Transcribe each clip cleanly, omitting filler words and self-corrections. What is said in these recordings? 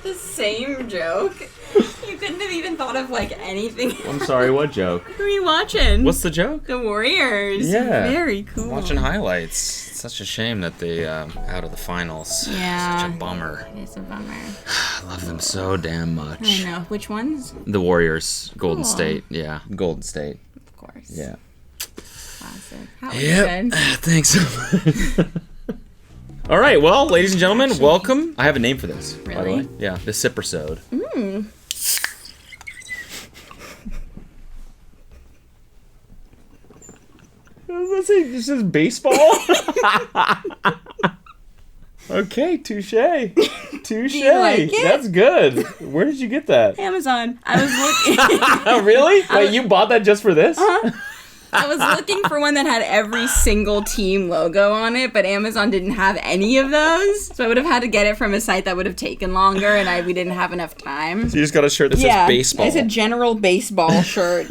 The same joke? You couldn't have even thought of, like, anything. I'm sorry, what joke? Who are you watching? What's the joke? The Warriors. Yeah. Very cool. Watching highlights. It's such a shame that they out of the finals. Yeah. Such a bummer. It's a bummer. I love them so damn much. I know. Which ones? The Warriors. Golden Cool. State. Yeah. Golden State. Of course. Yeah. Classic. That was Yep. good. Thanks so much. All right, well, ladies and gentlemen, welcome. I have a name for this, by the Really? way. Yeah, the Sippersode. This is baseball? Okay, touche. Touche. Do you like it? That's good. Where did you get that? Amazon. I was looking. Oh, really? Wait, you bought that just for this? I was looking for one that had every single team logo on it, but Amazon didn't have any of those. So I would have had to get it from a site that would have taken longer, and we didn't have enough time. So you just got a shirt that says baseball. It's a general baseball shirt.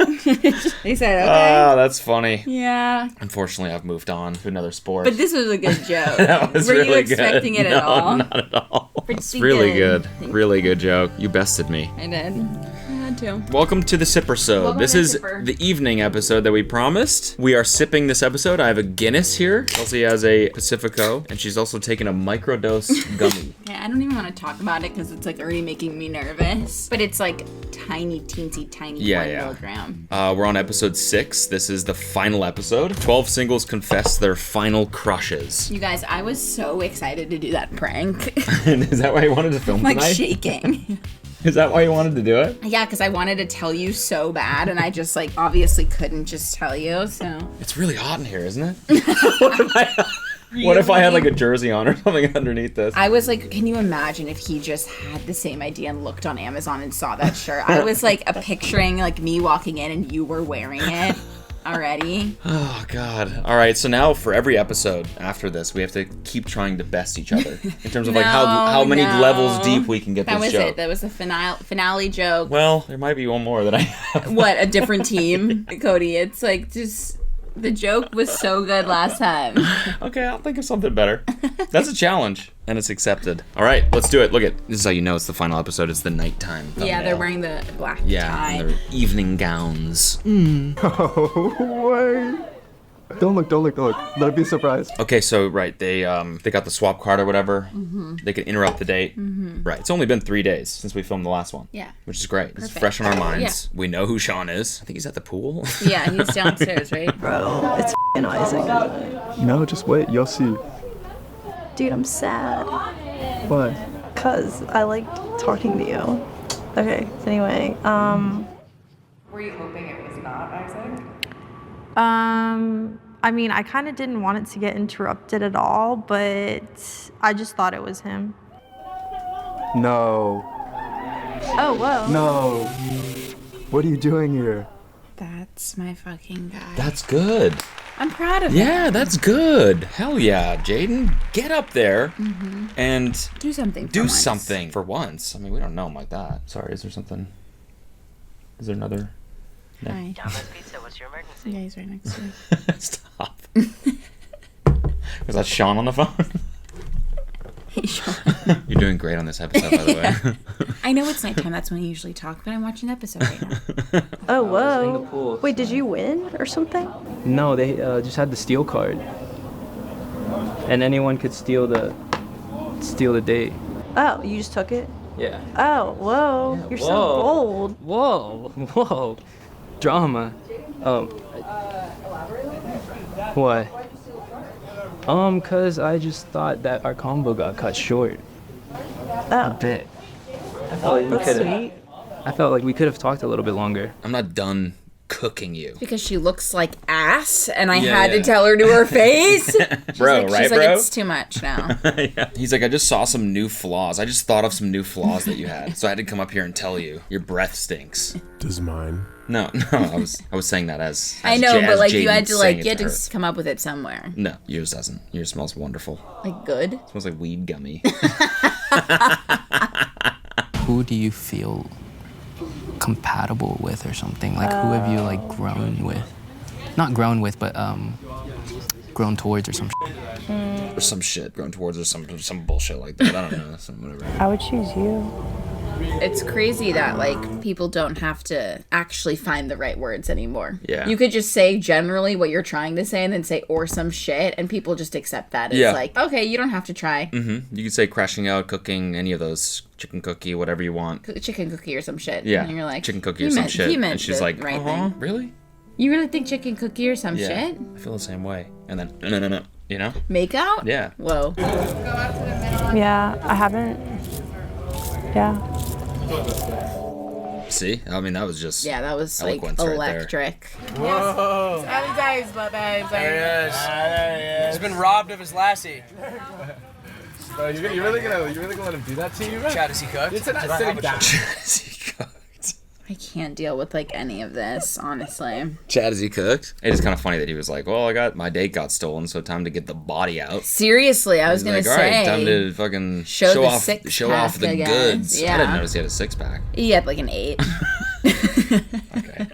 They said, okay. Ah, that's funny. Yeah. Unfortunately, I've moved on to another sport. But this was a good joke. That was Were really you expecting good. it at all? No, not at all. It's Pretty really good. good. Thank Really good joke. You bested me. I did. I had to. Welcome to the Sippersode. Welcome This to is Sipper. the evening episode that we promised. We are sipping this episode. I have a Guinness here. Chelsea has a Pacifico, and she's also taking a microdose gummy. Yeah, I don't even want to talk about it because it's like already making me nervous. But it's like tiny, teensy, tiny 1 milligram. We're on episode 6. This is the final episode. 12 singles confess their final crushes. You guys, I was so excited to do that prank. Is that why you wanted to film Like tonight? shaking. Is that why you wanted to do it? Yeah, because I wanted to tell you so bad, and I just like obviously couldn't just tell you. So It's really hot in here, isn't it? What if I had like a jersey on or something underneath this? I was like, can you imagine if he just had the same idea and looked on Amazon and saw that shirt? I was like picturing like me walking in and you were wearing it already. Oh, God. All right, so now for every episode after this, we have to keep trying to best each other in terms of like how many levels deep we can get That this was joke. it. That was the finale joke. Well, there might be one more that I have. What, a different team? Cody, it's like just... The joke was so good last time. Okay, I'll think of something better. That's a challenge, and it's accepted. All right, let's do it. Look at this is how you know it's the final episode. It's the nighttime thumbnail. Yeah, they're wearing the black Yeah, tie. and their evening gowns. Oh, wait. Don't look. Let it be a surprise. Okay, so right, they got the swap card or whatever. Mm-hmm. They can interrupt the date. Mm-hmm. Right, it's only been 3 days since we filmed the last one. Yeah. Which is great. It's Perfect. fresh on our minds. Yeah. We know who Sean is. I think he's at the pool. Yeah, he's downstairs, right? Bro, it's f***ing Isaac. No, just wait. You'll see. Dude, I'm sad. Why? Cause I liked talking to you. Okay, so anyway, Were you hoping it was not Isaac? I mean, I kind of didn't want it to get interrupted at all, but I just thought it was him. No. Oh, whoa. No. What are you doing here? That's my fucking guy. That's good. I'm proud of him. Yeah, that's good. Hell yeah, Jaden. Get up there and Do something. do for once. something for once. I mean, we don't know him like that. Sorry, is there something? Is there another? Hi. Thomas Pizza, what's your emergency? Yeah, he's right next to me. Stop. Was that Sean on the phone? Hey, Sean. You're doing great on this episode, by the way. I know it's nighttime. That's when I usually talk, but I'm watching the episode right now. Oh, in the whoa. pool, Wait, did you win or something? No, they just had the steal card. And anyone could steal the date. Oh, you just took it? Yeah. Oh, whoa. You're so bold. Whoa. Drama. What? Cause I just thought that our combo got cut short. A Oh, bit. I felt like that's sweet. I felt like we could have talked a little bit longer. I'm not done cooking you. Because she looks like ass, and I Yeah, had yeah. to tell her to her face. Bro, she's right, like, bro? it's too much now. Yeah. He's like, I just saw some new flaws. I just thought of some new flaws that you had. So I had to come up here and tell you. Your breath stinks. Does mine? No, I was saying that as I know, as but like Jaden you had to saying like it you had to her. come up with it somewhere. No, yours doesn't. Yours smells wonderful. Like good. It smells like weed gummy. Who do you feel compatible with or something? Like who have you like grown with? Not grown with, but grown towards or some shit. or some shit going towards her, some bullshit like that. I don't know, some whatever. I would choose you. It's crazy that like people don't have to actually find the right words anymore. Yeah. You could just say generally what you're trying to say and then say or some shit and people just accept that. It's like, okay, you don't have to try. Mm-hmm. You could say crashing out, cooking, any of those, chicken cookie, whatever you want. Chicken cookie or some shit. Yeah. And you're like, chicken cookie or some shit. And she's like, right thing. Really? You really think chicken cookie or some shit? I feel the same way. And then no, you know? Make out? Yeah. Whoa. Yeah, I haven't. Yeah. See? I mean, that was just that was like eloquence electric. Whoa. Early days, but babes. There he is. He's been robbed of his lassie. Bro, you really gonna let him do that to you, bro? Chad, is he cooked? It's not sitting down. I can't deal with like any of this, honestly. Chad, is he cooked? It is kind of funny that he was like, well, my date got stolen, so time to get the body out. Seriously, I was He's gonna like, say. all right, time to fucking show off the again. goods. Yeah. I didn't notice he had a 6-pack. He had like an 8. Okay.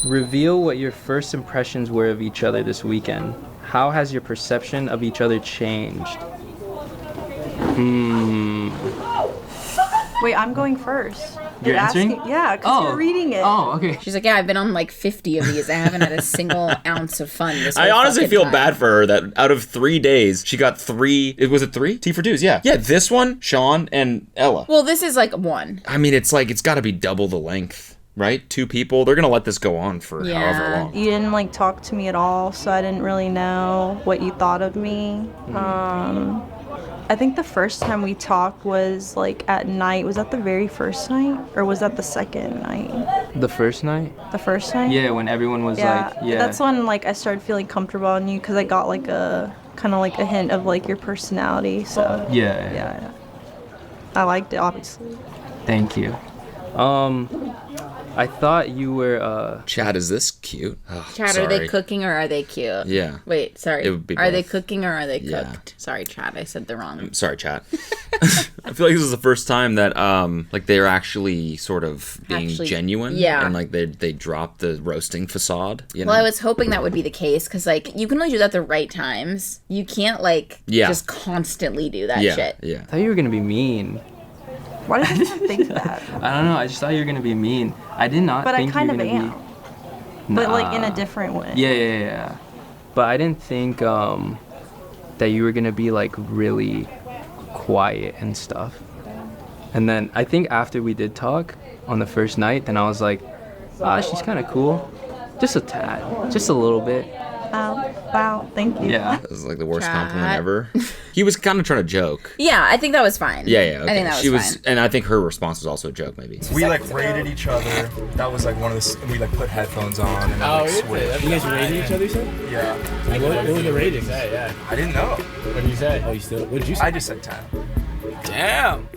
Reveal what your first impressions were of each other this weekend. How has your perception of each other changed? Wait, I'm going first. You're answering? Yeah, because you're reading it. Oh, okay. She's like, yeah, I've been on like 50 of these. I haven't had a single ounce of fun this I whole honestly fucking feel time. bad for her that out of 3 days, she got 3. Was it 3? T for 2s, yeah. Yeah, this one, Sean, and Ella. Well, this is like 1. I mean, it's got to be double the length, right? 2 people. They're going to let this go on for however long. You didn't like talk to me at all, so I didn't really know what you thought of me. I think the first time we talked was like at night. Was that the very first night or was that the second night? The first night? The first night? Yeah, when everyone was like, yeah. That's when like I started feeling comfortable on you because I got like a kind of like a hint of like your personality. So Yeah. I liked it, obviously. Thank you. I thought you were Chad, is this cute? Oh, Chad, sorry. are they cooking or are they cute? Yeah. Wait, sorry. It would be Are they both. cooking or are they Yeah. cooked? Sorry, Chad, I said the wrong. Sorry, Chad. I feel like this is the first time that like they're actually sort of being genuine. Yeah. And like they dropped the roasting facade. You know? Well, I was hoping that would be the case because like you can only do that the right times. You can't like just constantly do that shit. Yeah. I thought you were gonna be mean. Why did you even think that? I don't know. I just thought you were gonna be mean. I did not But I think kind you of were gonna am. be. But like in a different way. Yeah. But I didn't think that you were gonna be like really quiet and stuff. And then I think after we did talk on the first night, then I was like, she's kind of cool. Just a tad, just a little bit. Wow, thank you. Yeah. That was like the worst compliment ever. He was kind of trying to joke. Yeah, I think that was fine. Yeah, okay. I think that was fine. And I think her response was also a joke, maybe. We like rated each other. That was like one of the. We like put headphones on and like switched. You guys rated each other, you said? Yeah. What were the ratings? Yeah. I didn't know. What did you say? Oh, you still? What did you say? I just said 10. Damn.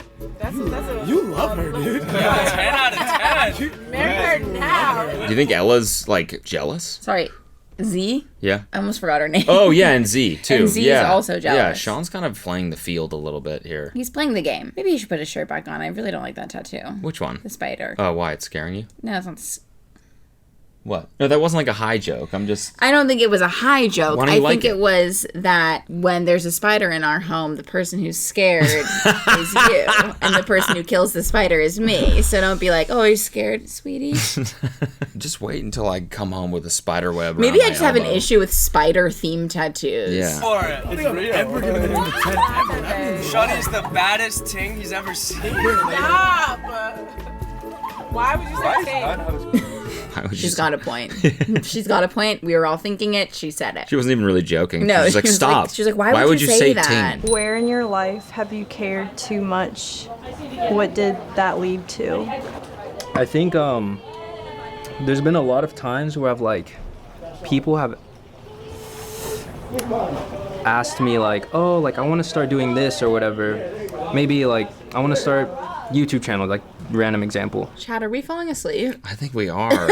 You love her, dude. 10 out of 10. Marry her now. Do you think Ella's like jealous? Sorry, Z? Yeah. I almost forgot her name. Oh yeah, and Z too. And Z is yeah. also jealous. Yeah, Sean's kind of playing the field a little bit here. He's playing the game. Maybe he should put his shirt back on. I really don't like that tattoo. Which one? The spider. Oh, why? It's scaring you? No, it's not. What? No, that wasn't like a high joke. I'm just. I don't think it was a high joke. Why don't I you think like it was that when there's a spider in our home, the person who's scared is you, and the person who kills the spider is me. So don't be like, "Oh, are you scared, sweetie?" Just wait until I come home with a spider web. Maybe around I my just have an elbow. issue with spider-themed tattoos. Yeah. It's real. Ever gonna go to 10 ever? Shawty's the baddest ting he's ever seen. Stop. Why would you say Why would you She's say- got a point. She's got a point. We were all thinking it. She said it. She wasn't even really joking. No, she was like, she was stop. like- she was like, why would you say that? ting? Where in your life have you cared too much? What did that lead to? I think there's been a lot of times where I've like people have asked me like, oh, like I want to start doing this or whatever. Maybe like I want to start YouTube channel, like random example. Chad, are we falling asleep? I think we are.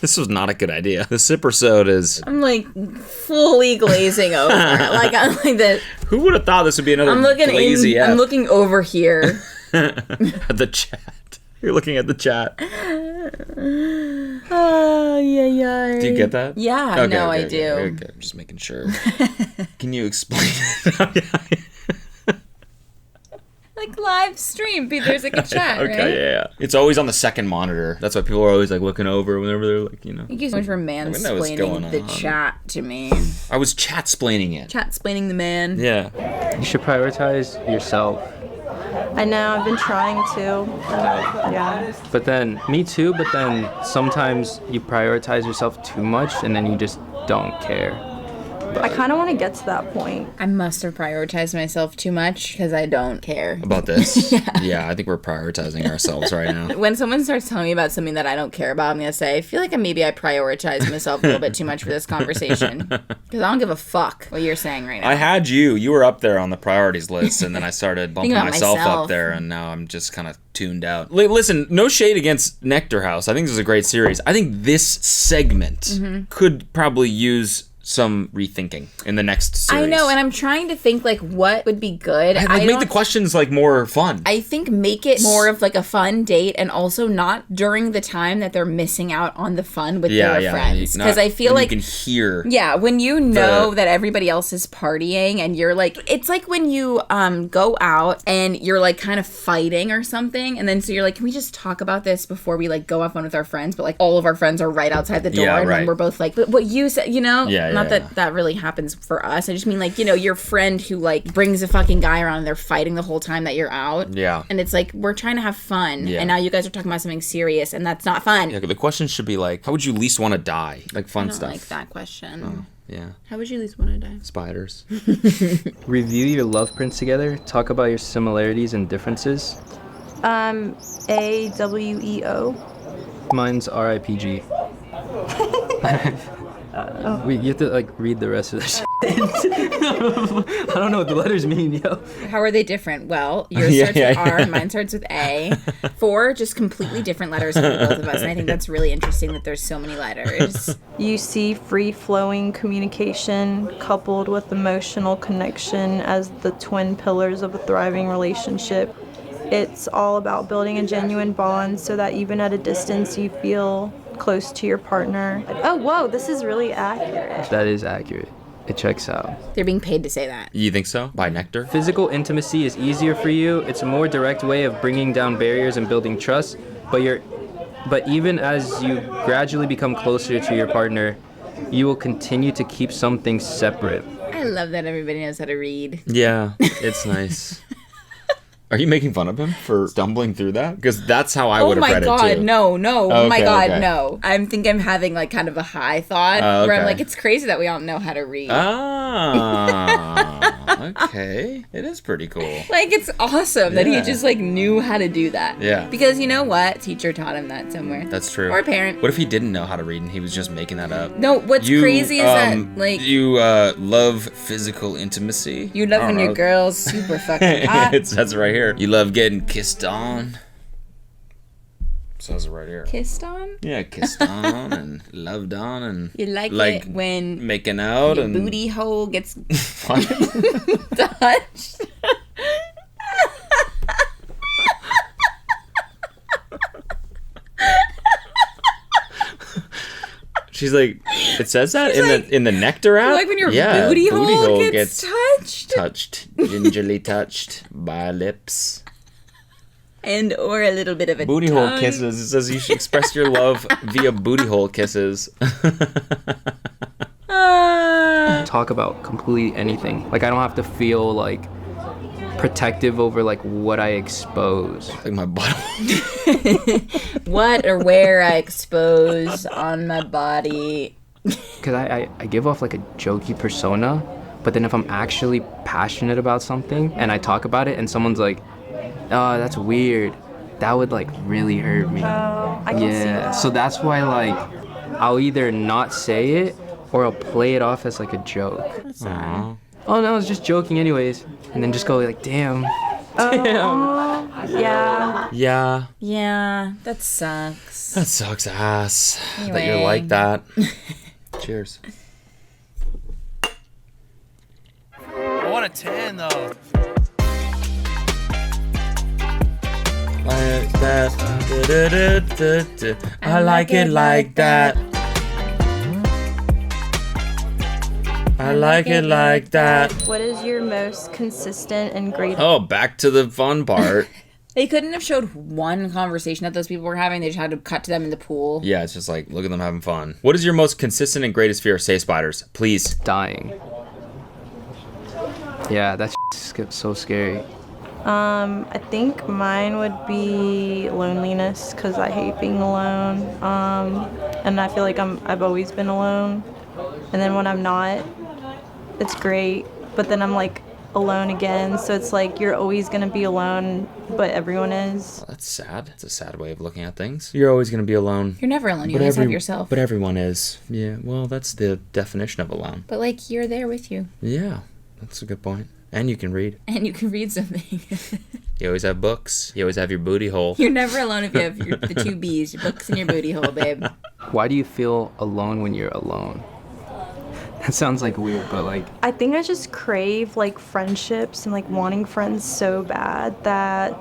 This was not a good idea. The sippersode is. I'm like fully glazing over. Like I'm like that. Who would have thought this would be another I'm looking lazy I'm F? looking over here. At the chat. You're looking at the chat. Yeah. Do you get that? Yeah, Okay, no, okay, I do. Okay, I'm just making sure. Can you explain it? Like live stream, there's like a chat, right? Okay, yeah. It's always on the second monitor. That's why people are always like looking over whenever they're like, you know. Thank you so much for know what's going mansplaining the on. chat to me. I was chat-splaining it. Chat-splaining the man. Yeah. You should prioritize yourself. I know, I've been trying to. Yeah. But then, me too, but then sometimes you prioritize yourself too much and then you just don't care. I kind of want to get to that point. I must have prioritized myself too much because I don't care. About this? Yeah, I think we're prioritizing ourselves right now. When someone starts telling me about something that I don't care about, I'm going to say, I feel like maybe I prioritize myself a little bit too much for this conversation. Because I don't give a fuck what you're saying right now. I had you were up there on the priorities list, and then I started bumping about myself myself. up there, and now I'm just kind of tuned out. Listen, no shade against Nectar House. I think this is a great series. I think this segment could probably use some rethinking in the next series. I know, and I'm trying to think like what would be good. Like, make the questions like more fun. I think make it more of like a fun date, and also not during the time that they're missing out on the fun with their friends. Because I feel like you can hear. Yeah, when you know that everybody else is partying, and you're like, it's like when you go out and you're like kind of fighting or something, and then so you're like, can we just talk about this before we like go have fun with our friends? But like all of our friends are right outside the door, and then we're both like, but what you said, you know? Not that really happens for us. I just mean like, you know, your friend who like brings a fucking guy around and they're fighting the whole time that you're out. Yeah. And it's like, we're trying to have fun. Yeah. And now you guys are talking about something serious, and that's not fun. Yeah, the question should be like, how would you least want to die? Like fun stuff. I don't like that question. Oh, yeah. How would you least want to die? Spiders. Review your love prints together. Talk about your similarities and differences. AWEO. Mine's RIPG. You have to like read the rest of the shit. I don't know what the letters mean, yo. How are they different? Well, yours starts with R, mine starts with A. 4 just completely different letters for both of us, and I think that's really interesting that there's so many letters. You see free-flowing communication coupled with emotional connection as the twin pillars of a thriving relationship. It's all about building a genuine bond so that even at a distance you feel close to your partner. Oh, whoa, this is really accurate. That is accurate. It checks out. They're being paid to say that. You think so? By Nectar? Physical intimacy is easier for you. It's a more direct way of bringing down barriers and building trust. But even as you gradually become closer to your partner, you will continue to keep some things separate. I love that everybody knows how to read. Yeah, it's nice. Are you making fun of him for stumbling through that? Because that's how I would have read it too. Oh my god, no. Oh my god, okay. no. I think I'm having like kind of a high thought where I'm like, it's crazy that we all know how to read. Ah, okay. It is pretty cool. Like, it's awesome that he just like knew how to do that. Yeah. Because you know what? Teacher taught him that somewhere. That's true. Or a parent. What if he didn't know how to read and he was just making that up? No, what's crazy is that like you love physical intimacy. You love when your girl's super fucking hot. It says right here. You love getting kissed on. Says it right here. Kissed on? Yeah, kissed on and loved on and you like it when making out your and booty hole gets what? touched. She's like, it says that in the Nectar app. Like when your booty hole gets touched, gingerly touched by lips. And or a little bit of a booty tongue. hole kisses. It says you should express your love via booty hole kisses. Talk about completely anything. Like I don't have to feel like protective over like what I expose. Like my bottom. What or where I expose on my body. Because I give off like a jokey persona, but then if I'm actually passionate about something and I talk about it and someone's like, oh, that's weird, that would like really hurt me. Oh, I can see that. So that's why like I'll either not say it or I'll play it off as like a joke. That's sad. Oh no, I was just joking anyways. And then just go like, damn. Yeah. Yeah. Yeah, that sucks. That sucks ass. Anyway. That you're like that. Cheers. I want a 10 though. like that. I like it like that. I like it like that. What is your most consistent and great? Oh, back to the fun part. They couldn't have showed one conversation that those people were having. They just had to cut to them in the pool. Yeah, it's just like, look at them having fun. What is your most consistent and greatest fear? Say spiders, please. Dying. Yeah, that's so scary. I think mine would be loneliness because I hate being alone. And I feel like I've always been alone. And then when I'm not, it's great. But then I'm like alone again. So it's like you're always going to be alone, but everyone is. Well, that's sad. It's a sad way of looking at things. You're always going to be alone. You're never alone. You always have yourself. But everyone is. Yeah, well, that's the definition of alone. But like, you're there with you. Yeah, that's a good point. And you can read. And you can read something. You always have books. You always have your booty hole. You're never alone if you have the two B's, your books and your booty hole, babe. Why do you feel alone when you're alone? That sounds like weird, but like... I think I just crave like friendships and like wanting friends so bad that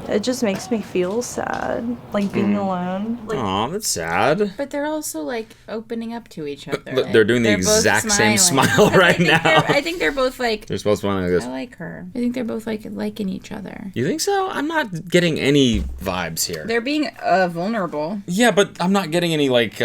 it just makes me feel sad, like being alone. Like, Aw, that's sad. But they're also like opening up to each other. Look, they're doing the exact same smile right now. I think they're both like... They're supposed to be like this. I like her. I think they're both like liking each other. You think so? I'm not getting any vibes here. They're being vulnerable. Yeah, but I'm not getting any like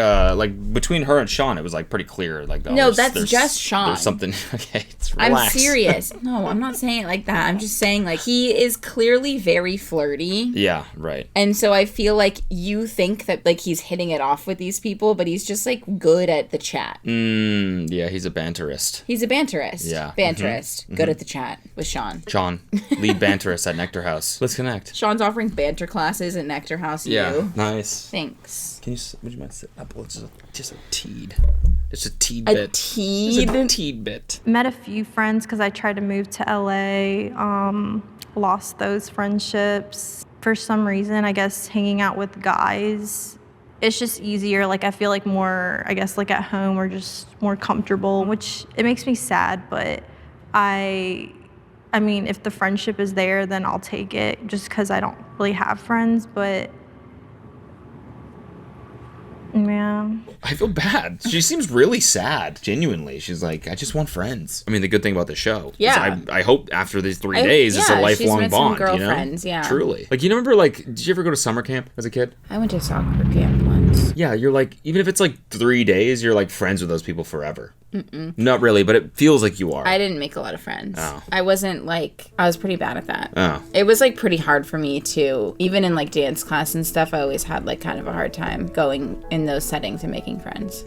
between her and Sean, it was like pretty clear. Like no, that's just Sean. There's something. Okay, relax. I'm serious. No, I'm not saying it like that. I'm just saying like he is clearly very flirty. Yeah, right. And so I feel like you think that like he's hitting it off with these people, but he's just like good at the chat. Yeah, he's a banterist. He's a banterist. Yeah. Banterist. Good at the chat with Sean. Sean, lead banterist at Nectar House. Let's connect. Sean's offering banter classes at Nectar House. Yeah, you. nice. Thanks. Can you? Would you mind sit up? Just a teed. It's a teed A bit. teed? Just a teed bit. met a few friends because I tried to move to LA. Lost those friendships. For some reason, I guess hanging out with guys, it's just easier. Like I feel like more, I guess like at home or just more comfortable, which it makes me sad, but I mean, if the friendship is there, then I'll take it just because I don't really have friends, but yeah. I feel bad. She seems really sad. Genuinely. She's like, I just want friends. I mean, the good thing about the show. Yeah. I hope after these 3 days, it's a lifelong bond. Some girlfriends, you know? yeah. Truly. Like, you remember, like, did you ever go to summer camp as a kid? I went to soccer camp once. Yeah, you're like, even if it's like 3 days, you're like friends with those people forever. Not really, but it feels like you are. I didn't make a lot of friends. Oh. I wasn't like, I was pretty bad at that. Oh. It was like pretty hard for me to, even in like dance class and stuff, I always had like kind of a hard time going in those settings and making friends.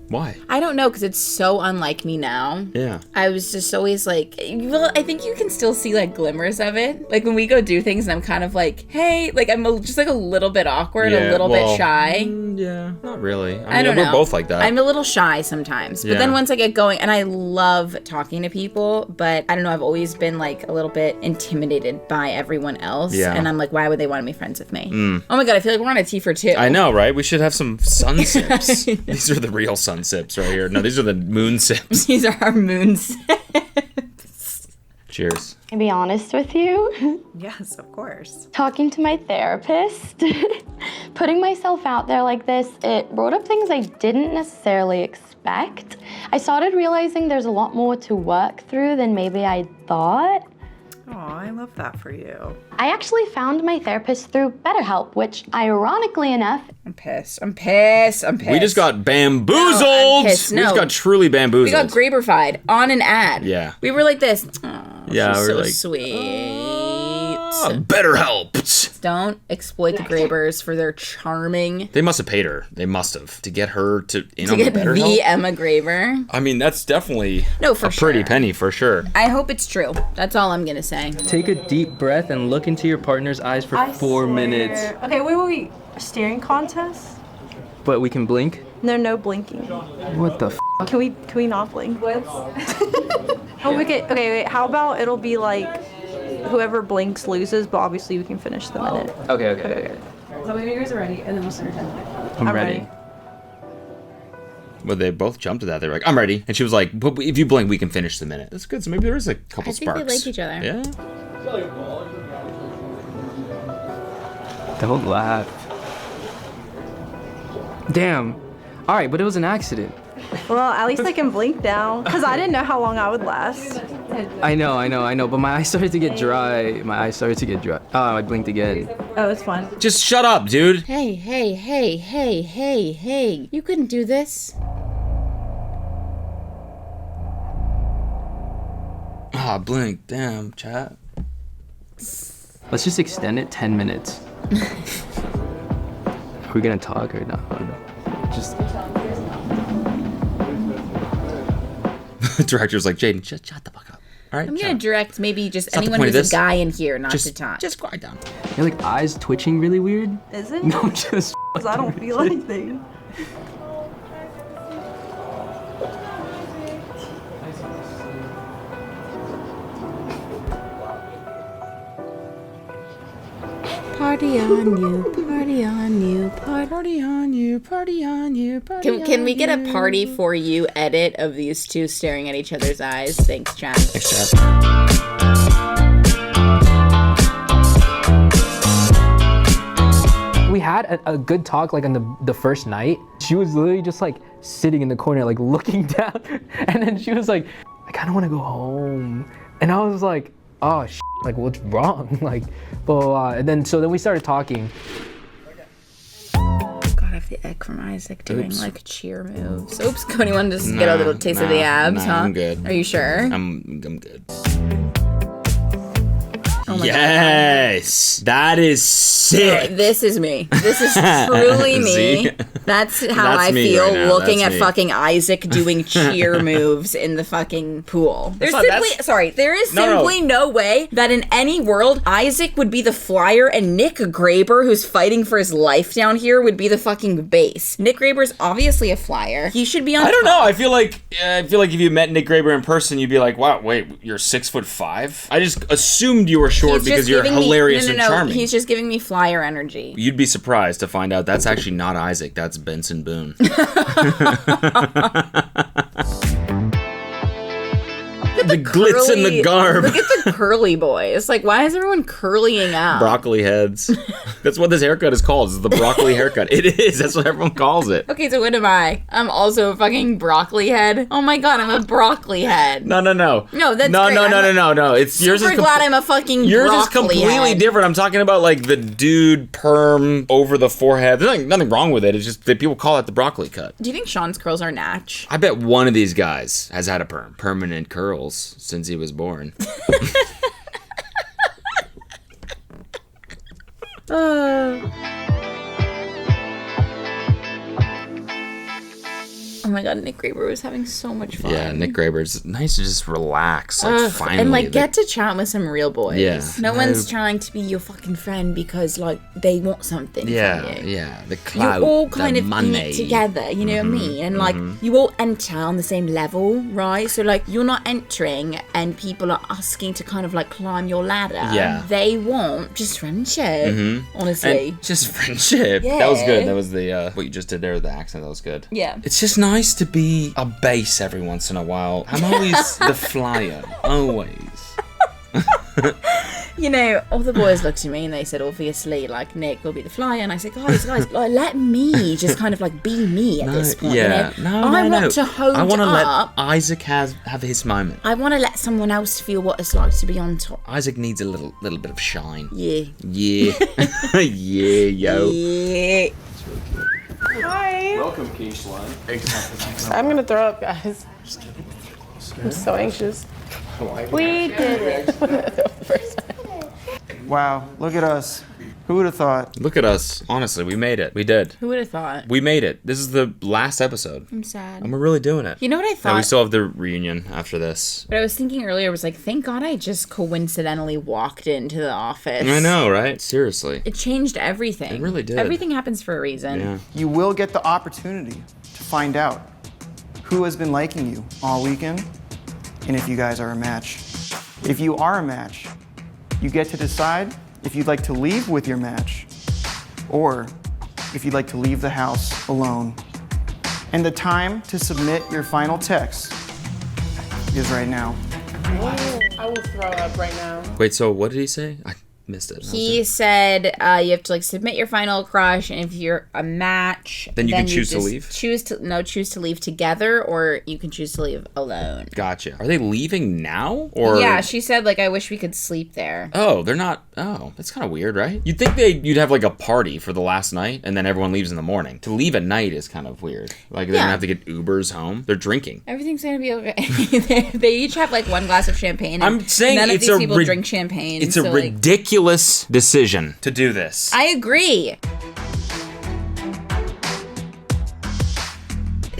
Why? I don't know, because it's so unlike me now. Yeah. I was just always like, well, I think you can still see like glimmers of it. Like when we go do things and I'm kind of like, hey, like I'm just like a little bit awkward, a little bit shy. Yeah, not really. I don't know. We're both like that. I'm a little shy sometimes. But then once I get going, and I love talking to people, but I don't know, I've always been like a little bit intimidated by everyone else. Yeah. And I'm like, why would they want to be friends with me? Oh my God, I feel like we're on a tea for two. I know, right? We should have some sun sips. These are the real sun sips right here. No, these are the moon sips. These are our moon sips. Cheers. Can I be honest with you? Yes, of course. Talking to my therapist, putting myself out there like this, it brought up things I didn't necessarily expect. I started realizing there's a lot more to work through than maybe I thought. Oh, I love that for you. I actually found my therapist through BetterHelp, which ironically enough... I'm pissed. We just got bamboozled. No, I'm pissed. We No. just got truly bamboozled. We got Graberfied on an ad. Yeah. We were like this. Oh, Yeah, she's we were so like, sweet. BetterHelp. Don't exploit the Grabers for their charming. They must have paid her. They must have to get her to on the get BetterHelp. the Emma Graber. I mean, that's definitely No, for a pretty sure. penny for sure. I hope it's true. That's all I'm gonna say. Take a deep breath and look into your partner's eyes for 4 minutes. Okay, wait. Staring contest? But we can blink? No blinking. What the f? Can we not blink? What? Okay, wait. How about it'll be like whoever blinks loses, but obviously we can finish the minute. Okay. So when you guys are ready, and then we'll start time. I'm ready. Well, they both jumped to that. They were like, I'm ready. And she was like, but if you blink, we can finish the minute. That's good. So maybe there is a couple I think sparks. they like each other. Yeah. Don't laugh. Damn. All right, but it was an accident. Well, at least I can blink now, because I didn't know how long I would last. I know, but my eyes started to get dry. Oh, I blinked again. Oh, it's fun. Just shut up, dude. Hey. You couldn't do this. Ah, blink. Damn, chat. Let's just extend it 10 minutes. Are we gonna talk or not? Just. The director's like, Jaden, shut the fuck up. All right. I'm gonna direct maybe just not the anyone point of who's this. a guy in here not to talk. Just quiet down. Your like eyes twitching really weird. Is it? No, just. Because I don't feel anything. Party on you, party on you, party on you, party on you, party on you. Can we get a party for you edit of these two staring at each other's eyes? Thanks, John. Thanks, chat. We had a good talk like on the first night. She was literally just like sitting in the corner like looking down, and then she was like, I kind of want to go home. And I was like, oh shit, like what's wrong? Like blah, blah, blah. And then so we started talking. God, I have the egg from Isaac doing like cheer moves. Oops, Cody wanted to just get a little taste of the abs, huh? I'm good. Are you sure? I'm good. Oh my yes, that is sick. This is me. This is truly me. See? That's how That's I me feel right now. looking That's at me. fucking Isaac doing cheer moves in the fucking pool. There is simply no way that in any world Isaac would be the flyer and Nick Graber, who's fighting for his life down here, would be the fucking base. Nick Graber's obviously a flyer. He should be on I don't top. know. I feel like if you met Nick Graber in person, you'd be like, wow, wait, you're 6'5"? I just assumed you were short because you're hilarious and charming. He's just giving me flyer energy. You'd be surprised to find out that's actually not Isaac. That's Benson Boone. The glitz and the garb. Look at the curly boys. Like, why is everyone curlying out? Broccoli heads. That's what this haircut is called. It's the broccoli haircut. It is. That's what everyone calls it. Okay, so what am I? I'm also a fucking broccoli head. Oh my god, I'm a broccoli head. No. No, that's no, great. No. It's yours. Super glad I'm a fucking yours broccoli is completely head. different. I'm talking about like the dude perm over the forehead. There's nothing wrong with it. It's just that people call it the broccoli cut. Do you think Sean's curls are natch? I bet one of these guys has had a permanent curls since he was born. Oh my god, Nick Graber was having so much fun. Yeah, Nick Graber's nice to just relax, like finally. And like get to chat with some real boys. Yeah. No one's trying to be your fucking friend because like they want something from you. Yeah, the clout, You're all kind the of money. in it together, you know what I mean? And like you all enter on the same level, right? So like you're not entering and people are asking to kind of like climb your ladder. Yeah. They want just friendship, honestly. And just friendship. Yeah. That was good. That was the what you just did there with the accent. That was good. Yeah. It's just nice to be a base every once in a while. I'm always the flyer. Always. You know, all the boys looked at me and they said, obviously, like, Nick will be the flyer. And I said, guys, like, let me just kind of, like, be me at this point. Yeah. You know? I want to hold I want to up. let Isaac have his moment. I want to let someone else feel what it's like to be on top. Isaac needs a little bit of shine. Yeah. Yeah. Yeah, yo. Yeah. Hi. Welcome, Keelyn. I'm gonna throw up, guys. I'm so anxious. We did it. Wow, look at us. Who would have thought? Look at us. Honestly, we made it. We did. Who would have thought? We made it. This is the last episode. I'm sad. And we're really doing it. You know what I thought? Now we still have the reunion after this. What I was thinking earlier was like, thank God I just coincidentally walked into the office. I know, right? Seriously. It changed everything. It really did. Everything happens for a reason. Yeah. You will get the opportunity to find out who has been liking you all weekend and if you guys are a match. If you are a match, you get to decide if you'd like to leave with your match or if you'd like to leave the house alone. And the time to submit your final text is right now. I will throw up right now. Wait, so what did he say? I missed it. He said you have to like submit your final crush, and if you're a match, then you can choose to leave. Choose to leave together, or you can choose to leave alone. Gotcha. Are they leaving now? Or yeah, she said like I wish we could sleep there. Oh, they're not. Oh, that's kind of weird, right? You'd think you'd have like a party for the last night, and then everyone leaves in the morning. To leave at night is kind of weird. Like they're gonna have to get Ubers home. They're drinking. Everything's gonna be okay. they each have like one glass of champagne. I'm saying none of it's these people drink champagne. It's a ridiculous decision to do this. I agree.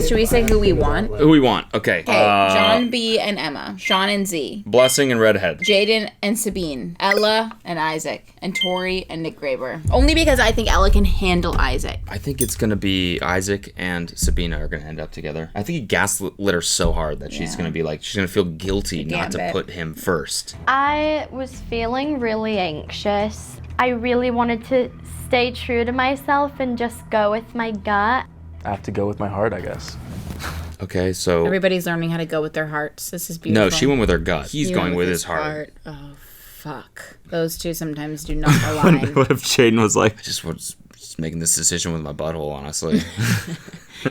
Should we say who we want? Who we want? Okay. Okay, John B and Emma, Sean and Z, Blessing and Redhead, Jaden and Sabine, Ella and Isaac, and Tori and Nick Graber. Only because I think Ella can handle Isaac. I think it's gonna be Isaac and Sabina are gonna end up together. I think he gaslit her so hard that she's gonna be like, she's gonna feel guilty not to put him first. I was feeling really anxious. I really wanted to stay true to myself and just go with my gut. I have to go with my heart, I guess. Okay, so everybody's learning how to go with their hearts. This is beautiful. No, she went with her gut. He's going with his heart. Oh, fuck. Those two sometimes do not align. What if Jaden was like, I just was making this decision with my butthole, honestly.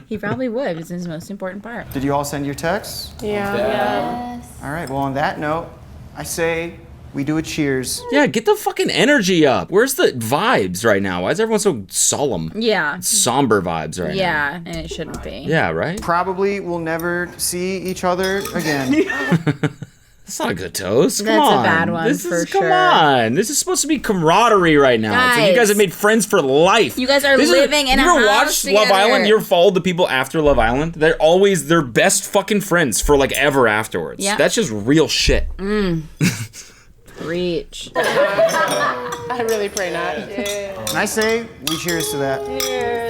He probably would. It's his most important part. Did you all send your texts? Yeah. Yes. All right, well, on that note, I say we do a cheers. Yeah, get the fucking energy up. Where's the vibes right now? Why is everyone so solemn? Yeah. Somber vibes right now. Yeah, and it shouldn't be. Yeah, right? Probably will never see each other again. That's not a good toast. That's a bad one for sure. Come on. This is supposed to be camaraderie right now. It's like you guys have made friends for life. You guys are living in a house You ever watched together. Love Island? You ever followed the people after Love Island? They're best fucking friends for like ever afterwards. Yeah. That's just real shit. Reach. I really pray not. And I say we cheers to that.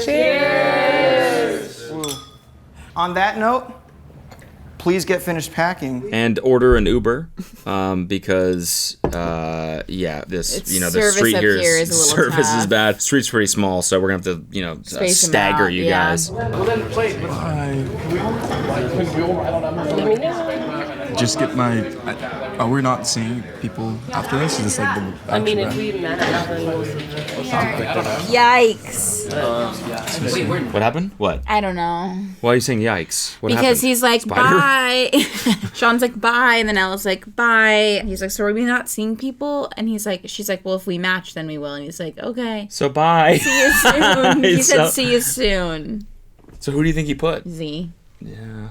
Cheers. Woo. On that note, please get finished packing. And order an Uber, because the street here is service is bad. Street's pretty small, so we're gonna have to stagger you guys. Well then, wait. Just get my. Are we not seeing people after this? Is this like the? I mean, if we met Yikes. What happened? What? I don't know. Why are you saying yikes? What Because happened? he's like, Spider? bye. Sean's like, bye. And then Ella's like, bye. He's like, so are we not seeing people? And she's like, well, if we match, then we will. And he's like, okay. So bye. See you soon. He said, see you soon. So who do you think he put? Z. Yeah.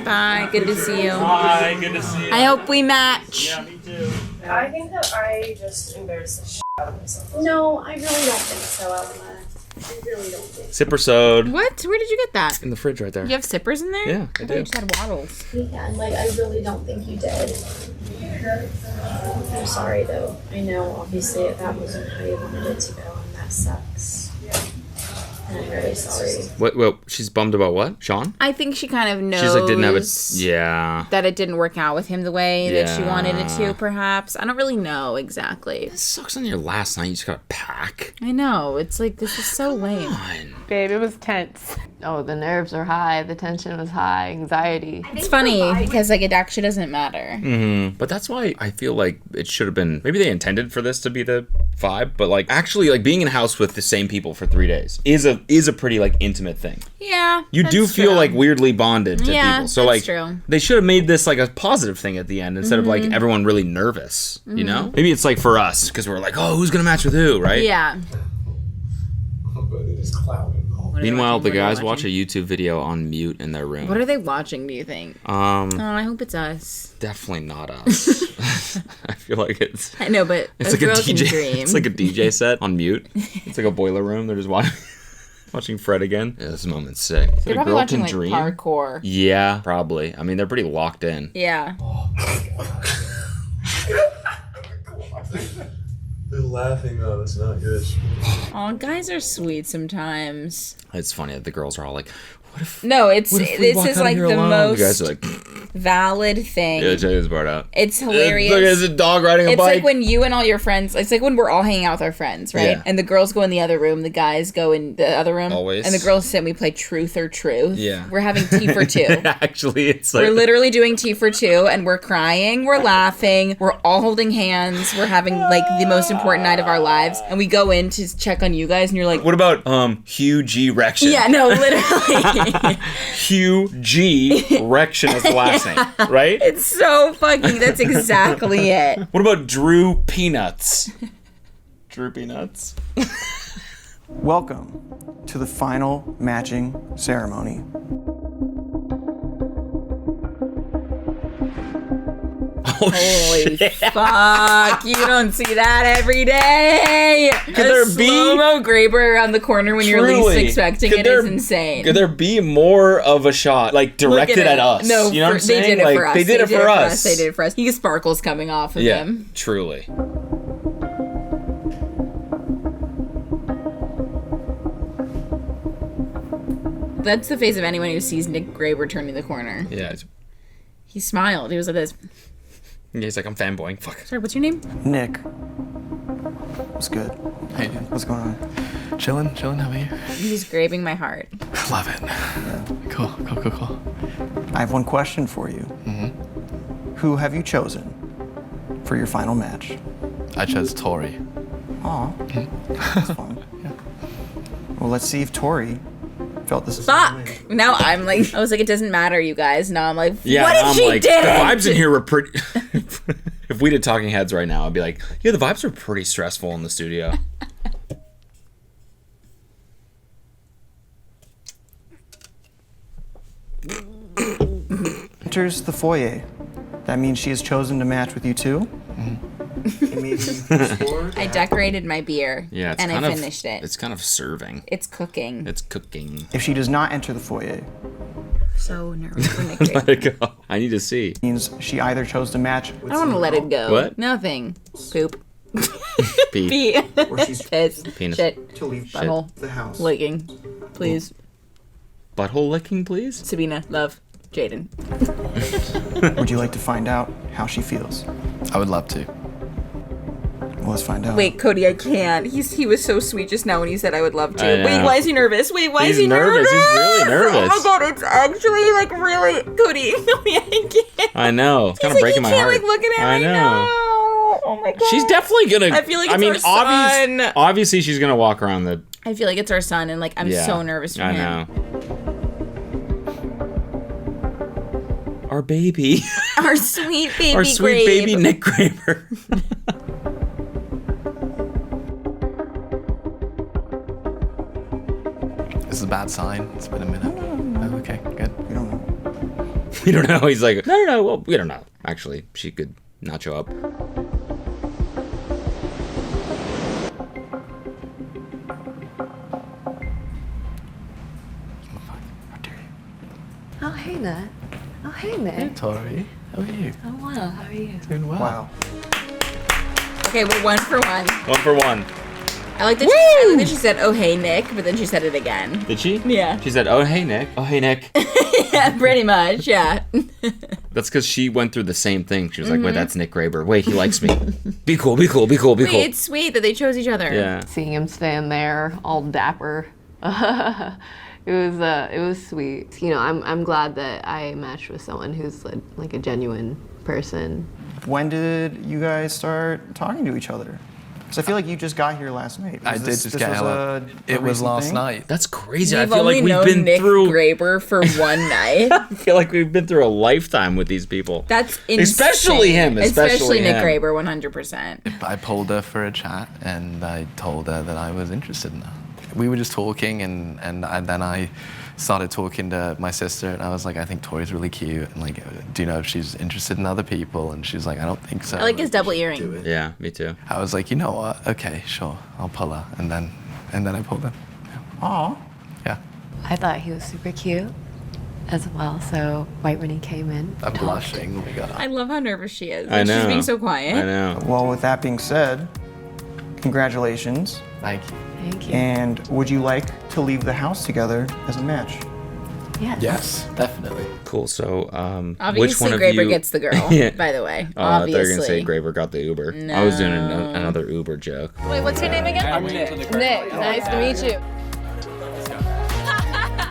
Bye. Good to see you. Bye. Good to see you. I hope we match. Yeah, me too. I think that I just embarrassed the shit out of myself. No, I really don't think so, Emma. I really don't think so. Sipper sewed. What? Where did you get that? In the fridge right there. You have sippers in there? Yeah, I do. You just had waddles. Yeah, I really don't think you did. I'm sorry, though. I know, obviously, that wasn't how you wanted it to go, and that sucks. And I'm really sorry. What? She's bummed about what? Sean? I think she kind of knows. She's like, didn't have it. Yeah. That it didn't work out with him the way that she wanted it to, perhaps. I don't really know exactly. This sucks on your last night. You just gotta pack. I know. It's like, this is so lame. Babe, it was tense. Oh, the nerves are high. The tension was high. Anxiety. It's funny because like it actually doesn't matter. Mm-hmm. But that's why I feel like it should have been. Maybe they intended for this to be the vibe, but like actually like being in a house with the same people for 3 days is a pretty like intimate thing. Yeah. You do feel true. like weirdly bonded to people. So that's like true. they should have made this like a positive thing at the end instead of like everyone really nervous. You know? Maybe it's like for us because we're like, oh, who's gonna match with who, right? Yeah. Meanwhile, the guys watch a YouTube video on mute in their room. What are they watching, do you think? Oh, I hope it's us. Definitely not us. I feel like it's. I know, but it's like a DJ. It's like a DJ set on mute. It's like a boiler room. They're just watching Fred again. Yeah, this moment's sick. Is They're it a probably girl watching can like dream? parkour. Yeah, probably. I mean, they're pretty locked in. Yeah. They're laughing though. That's not good. Oh, guys are sweet sometimes. It's funny that the girls are all like, "What if?" No, it's what if we this walk is out of like here the alone? most. The guys are like, valid thing. Yeah, check this part out. It's hilarious. Look, there's a dog riding a bike. It's like when you and all your friends, it's like when we're all hanging out with our friends, right? Yeah. And the girls go in the other room, the guys go in the other room. Always. And the girls sit and we play truth or truth. Yeah. We're having tea for two. Actually, it's like... We're literally doing tea for two and we're crying, we're laughing, we're all holding hands, we're having like the most important night of our lives. And we go in to check on you guys and you're like... What about Hugh G. Rection? Yeah, no, literally. Hugh G. Rection is the last name, right? It's so fucking, that's exactly it. What about Drew Peanuts? Drew Peanuts? Welcome to the final matching ceremony. Holy fuck, you don't see that every day. Could there be slow-mo Graber around the corner when you're least expecting it is insane. Could there be more of a shot, like directed at us? No, you know what I'm saying? They did it like, for us. They did it for us. They did it for us. He has sparkles coming off of him. Truly. That's the face of anyone who sees Nick Graber turning the corner. Yeah. He smiled. He was like this. Yeah, he's like, I'm fanboying. Fuck. Sorry, what's your name? Nick. What's good? Hey, dude. What's going on? Chillin', how are you? He's grabbing my heart. Love it. Yeah. Cool. I have one question for you. Who have you chosen for your final match? I chose Tori. Aw, that's fun. Yeah. Well, let's see if Tori felt this. Fuck! Now I'm like, I was like, it doesn't matter, you guys. Now I'm like, Yeah, what if she like, did the it? vibes in here were pretty... If we did Talking Heads right now, I'd be like, yeah, the vibes were pretty stressful in the studio. Enters the foyer. That means she has chosen to match with you too? I decorated my beer. Yeah, it's and kind I of, finished it. It's kind of serving. It's cooking. It's cooking. If she does not enter the foyer, So nervous for Nick. Let it go. I need to see. means she either chose to match with I don't want to let it go. What? Nothing. Poop. Pee. Pee. Or she's Piss. Penis. Shit. to leave Butthole. the house. Licking. Please. Butthole licking, please? Sabina. Love. Jaden. Would you like to find out how she feels? I would love to. Well, let's find out. Wait, Cody, I can't. He was so sweet just now when he said I would love to. I know. Wait, why is he nervous? Wait, why is He's he nervous. He's really nervous. Oh my god, it's actually like really Cody. I can't. I know. It's kind of He's breaking like, my you can't, heart. like, look at him. I know. Oh my god. She's definitely gonna. I feel like it's I mean, our son. obviously she's gonna walk around the. I feel like it's our son, and like I'm Yeah, so nervous for I him. know. Our baby. Our sweet baby. Our sweet Grabe. baby Nick Graber. This is a bad sign. It's been a minute. Oh, okay, good. We don't know. We don't know. He's like, no. Well, we don't know. Actually, she could not show up. Oh, hey, Nick. Oh, hey, Nick. Hey, Tori. How are you? Oh, wow. How are you? Doing well. Wow. Okay, we're 1 for 1. 1 for 1. I like that she said, oh hey Nick, but then she said it again. Did she? Yeah. She said, oh, hey, Nick. Oh, hey, Nick. Yeah, pretty much, yeah. That's because she went through the same thing. She was like, wait, that's Nick Graber. Wait, he likes me. Be cool, be cool, be cool, be Wait, cool. it's sweet that they chose each other. Yeah. Seeing him stand there, all dapper. It was sweet. You know, I'm glad that I matched with someone who's like a genuine person. When did you guys start talking to each other? Because I feel like you just got here last night. I did just get here. It was recent last thing? night. That's crazy. We've I feel only like we've known been Nick through. Graber for one night. I feel like we've been through a lifetime with these people. That's insane. Especially him. Especially Nick him. Graber, 100%. I pulled her for a chat and I told her that I was interested in her. We were just talking and then I started talking to my sister and I was like, I think Tori's really cute and like, do you know if she's interested in other people? And she's like, I don't think so. I like his double earring. Yeah, me too. I was like, you know what? Okay, sure, I'll pull her. And then I pulled her. Aw. Yeah. I thought he was super cute as well, so right when he came in. I'm blushing. Oh my God. I love how nervous she is. I know. She's being so quiet. I know. Well, with that being said, congratulations. Thank you. Thank you. And would you like to leave the house together as a match? Yes, definitely. Cool. So, Obviously, which one of Graber you gets the girl, by the way. I thought you were Obviously. going to say Graber got the Uber. No. I was doing another Uber joke. Wait, what's your name again? I'm Nick. Nick, nice to meet you.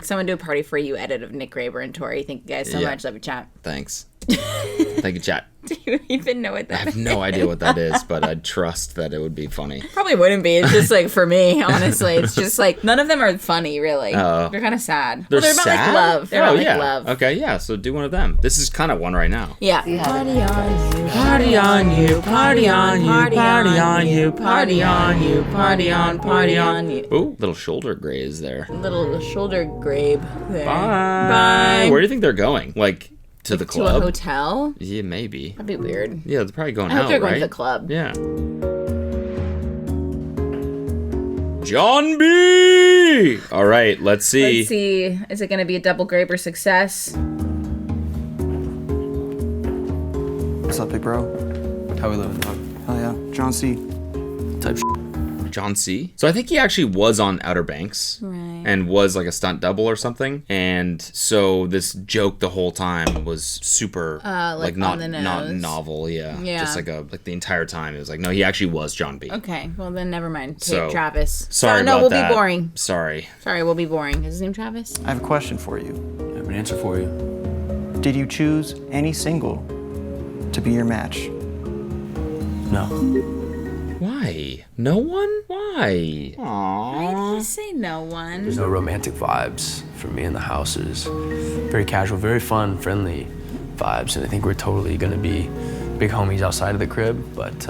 Someone do a party for you edit of Nick Graber and Tori. Thank you guys so Yeah. much. Love your chat. Thanks. Thank you, chat. Do you even know what I that have is? no idea what that is, but I'd trust that it would be funny. Probably wouldn't be. It's just like for me, honestly. It's just like none of them are funny, really. Oh. They're kind of sad. They're about sad? like love. They're oh, about like yeah. love. Okay, yeah. So do one of them. This is kind of one right now. Yeah. Party on you. Party on you. Party on you. Party on you. Party on you. Party on you. Ooh, little shoulder graze there. Little shoulder grabe there. Bye. Where do you think they're going? Like to the club? To a hotel? Yeah, maybe. That'd be weird. Yeah, they're probably going I hope out, they're going right? to the club. Yeah. John B. All right, let's see. Let's see. Is it going to be a double Graber success? What's up, big bro? How we living, dog? Hell yeah. John C. Type John C. So I think he actually was on Outer Banks. Right. And was like a stunt double or something. And so this joke the whole time was super like not on the not nose. novel, yeah. Yeah. Just like the entire time it was like, no, he actually was John B. Okay. Well, then never mind. Take So, Travis. Sorry no, about we'll that. be boring. Sorry. Sorry, we'll be boring. Is his name Travis? I have a question for you. I have an answer for you. Did you choose any single to be your match? No. Why? No one? Why? Why did you say no one? There's no romantic vibes for me in the house. There's very casual, very fun, friendly vibes, and I think we're totally gonna be big homies outside of the crib. But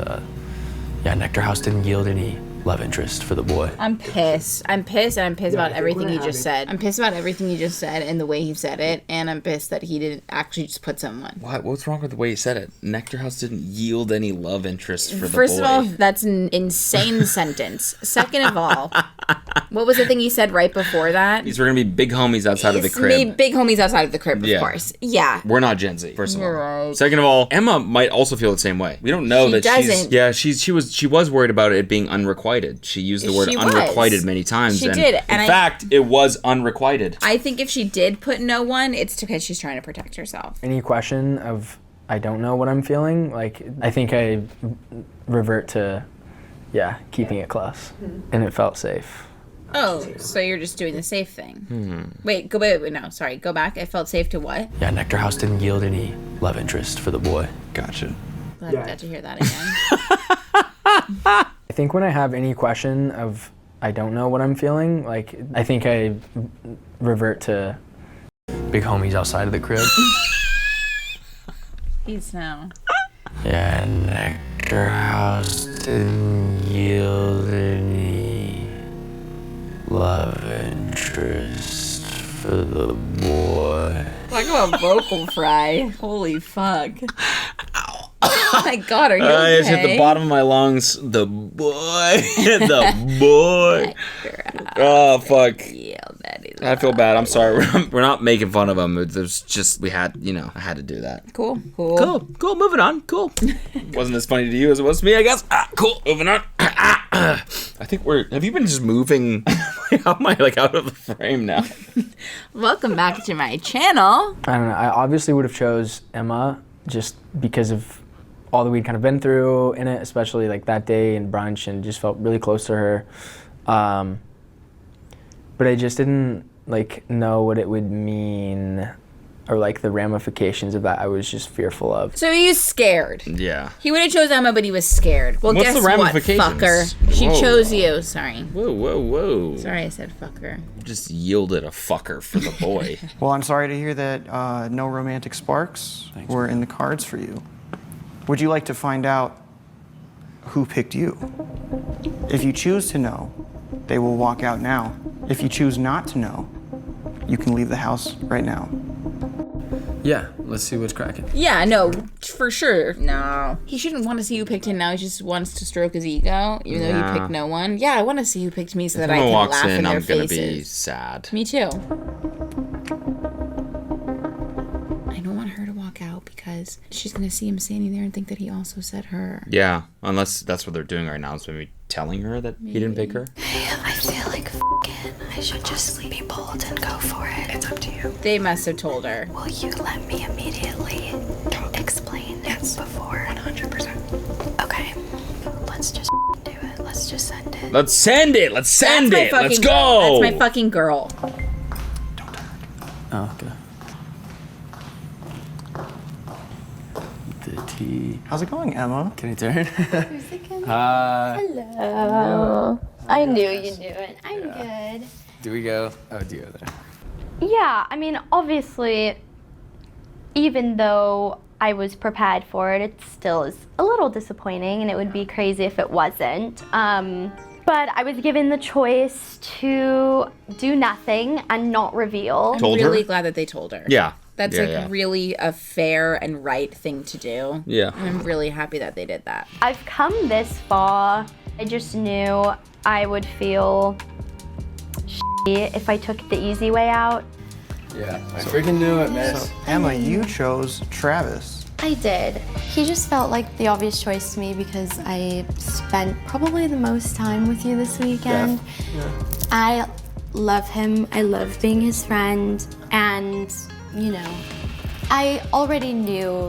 yeah, Nectar House didn't yield any love interest for the boy. I'm pissed. I'm pissed, and I'm pissed about everything you just said. I'm pissed about everything you just said and the way he said it, and I'm pissed that he didn't actually just put someone. What's wrong with the way he said it? Nectar House didn't yield any love interest for the boy. First of all, that's an insane sentence. Second of all, what was the thing he said right before that? These were gonna be big homies outside of the crib. Big homies outside of the crib, of course. Yeah. We're not Gen Z, first of all. You're right. Second of all, Emma might also feel the same way. We don't know She that doesn't. she was worried about it being unrequited. She used the word She was. unrequited many times. She and did, In and fact, it was unrequited. I think if she did put no one, it's because she's trying to protect herself. Any question of I don't know what I'm feeling, like I think I revert to, yeah, keeping it close, and it felt safe. Oh, so you're just doing the safe thing. Wait, no, sorry, go back. I felt safe to what? Yeah, Nectar House didn't yield any love interest for the boy. Gotcha. Glad to hear that again. I think when I have any question of I don't know what I'm feeling, like I think I revert to big homies outside of the crib. Peace now. Yeah, Nectar House didn't yield any love interest for the boy. Talk about vocal fry. Holy fuck. Oh my god, are you okay? I just hit the bottom of my lungs. The boy. The boy. Oh, fuck. I feel bad. I'm sorry. We're not making fun of him. There's just, I had to do that. Cool. Cool. Moving on. Cool. Wasn't as funny to you as it was to me, I guess. Cool. Moving on. I think have you been just moving? How am I out of the frame now? Welcome back to my channel. I don't know. I obviously would have chose Emma just because of all that we'd kind of been through in it, especially like that day in brunch, and just felt really close to her. But I just didn't know what it would mean or the ramifications of that. I was just fearful of. So he was scared. Yeah. He would have chose Emma, but he was scared. Well, What's guess the ramifications? what, fucker? She Whoa. chose you. Sorry. Whoa. Sorry, I said fucker. Just yielded a fucker for the boy. Well, I'm sorry to hear that no romantic sparks were in the cards for you. Would you like to find out who picked you? If you choose to know, they will walk out now. If you choose not to know, you can leave the house right now. Yeah, let's see what's cracking. Yeah, no, for sure. No. He shouldn't want to see who picked him now. He just wants to stroke his ego, even though he picked no one. Yeah, I want to see who picked me so that I can laugh in their I'm gonna faces. be sad. Me too. I don't want her to walk out because she's going to see him standing there and think that he also said her. Yeah, unless that's what they're doing right now. Is maybe telling her that he didn't pick her. I feel like I should just be bold and go for it. It's up to you. They must have told her. Will you let me immediately explain before? 100%. Okay, let's just do it. Let's just send it. Let's send it. Let's send That's my it. Let's fucking go. girl. That's my fucking girl. Oh, okay. The tea. How's it going, Emma? Can I turn? Hello. I knew you knew it. I'm good. Do we go? Oh, do you go there? Yeah, I mean, obviously, even though I was prepared for it, it still is a little disappointing, and it would be crazy if it wasn't. But I was given the choice to do nothing and not reveal. I'm really glad that they told her. Yeah. That's really a fair and right thing to do. Yeah. And I'm really happy that they did that. I've come this far. I just knew I would feel shitty if I took the easy way out. Yeah, I freaking knew it, man. So, Emma, you chose Travis. I did. He just felt like the obvious choice to me because I spent probably the most time with you this weekend. I love him. I love being his friend. And, you know, I already knew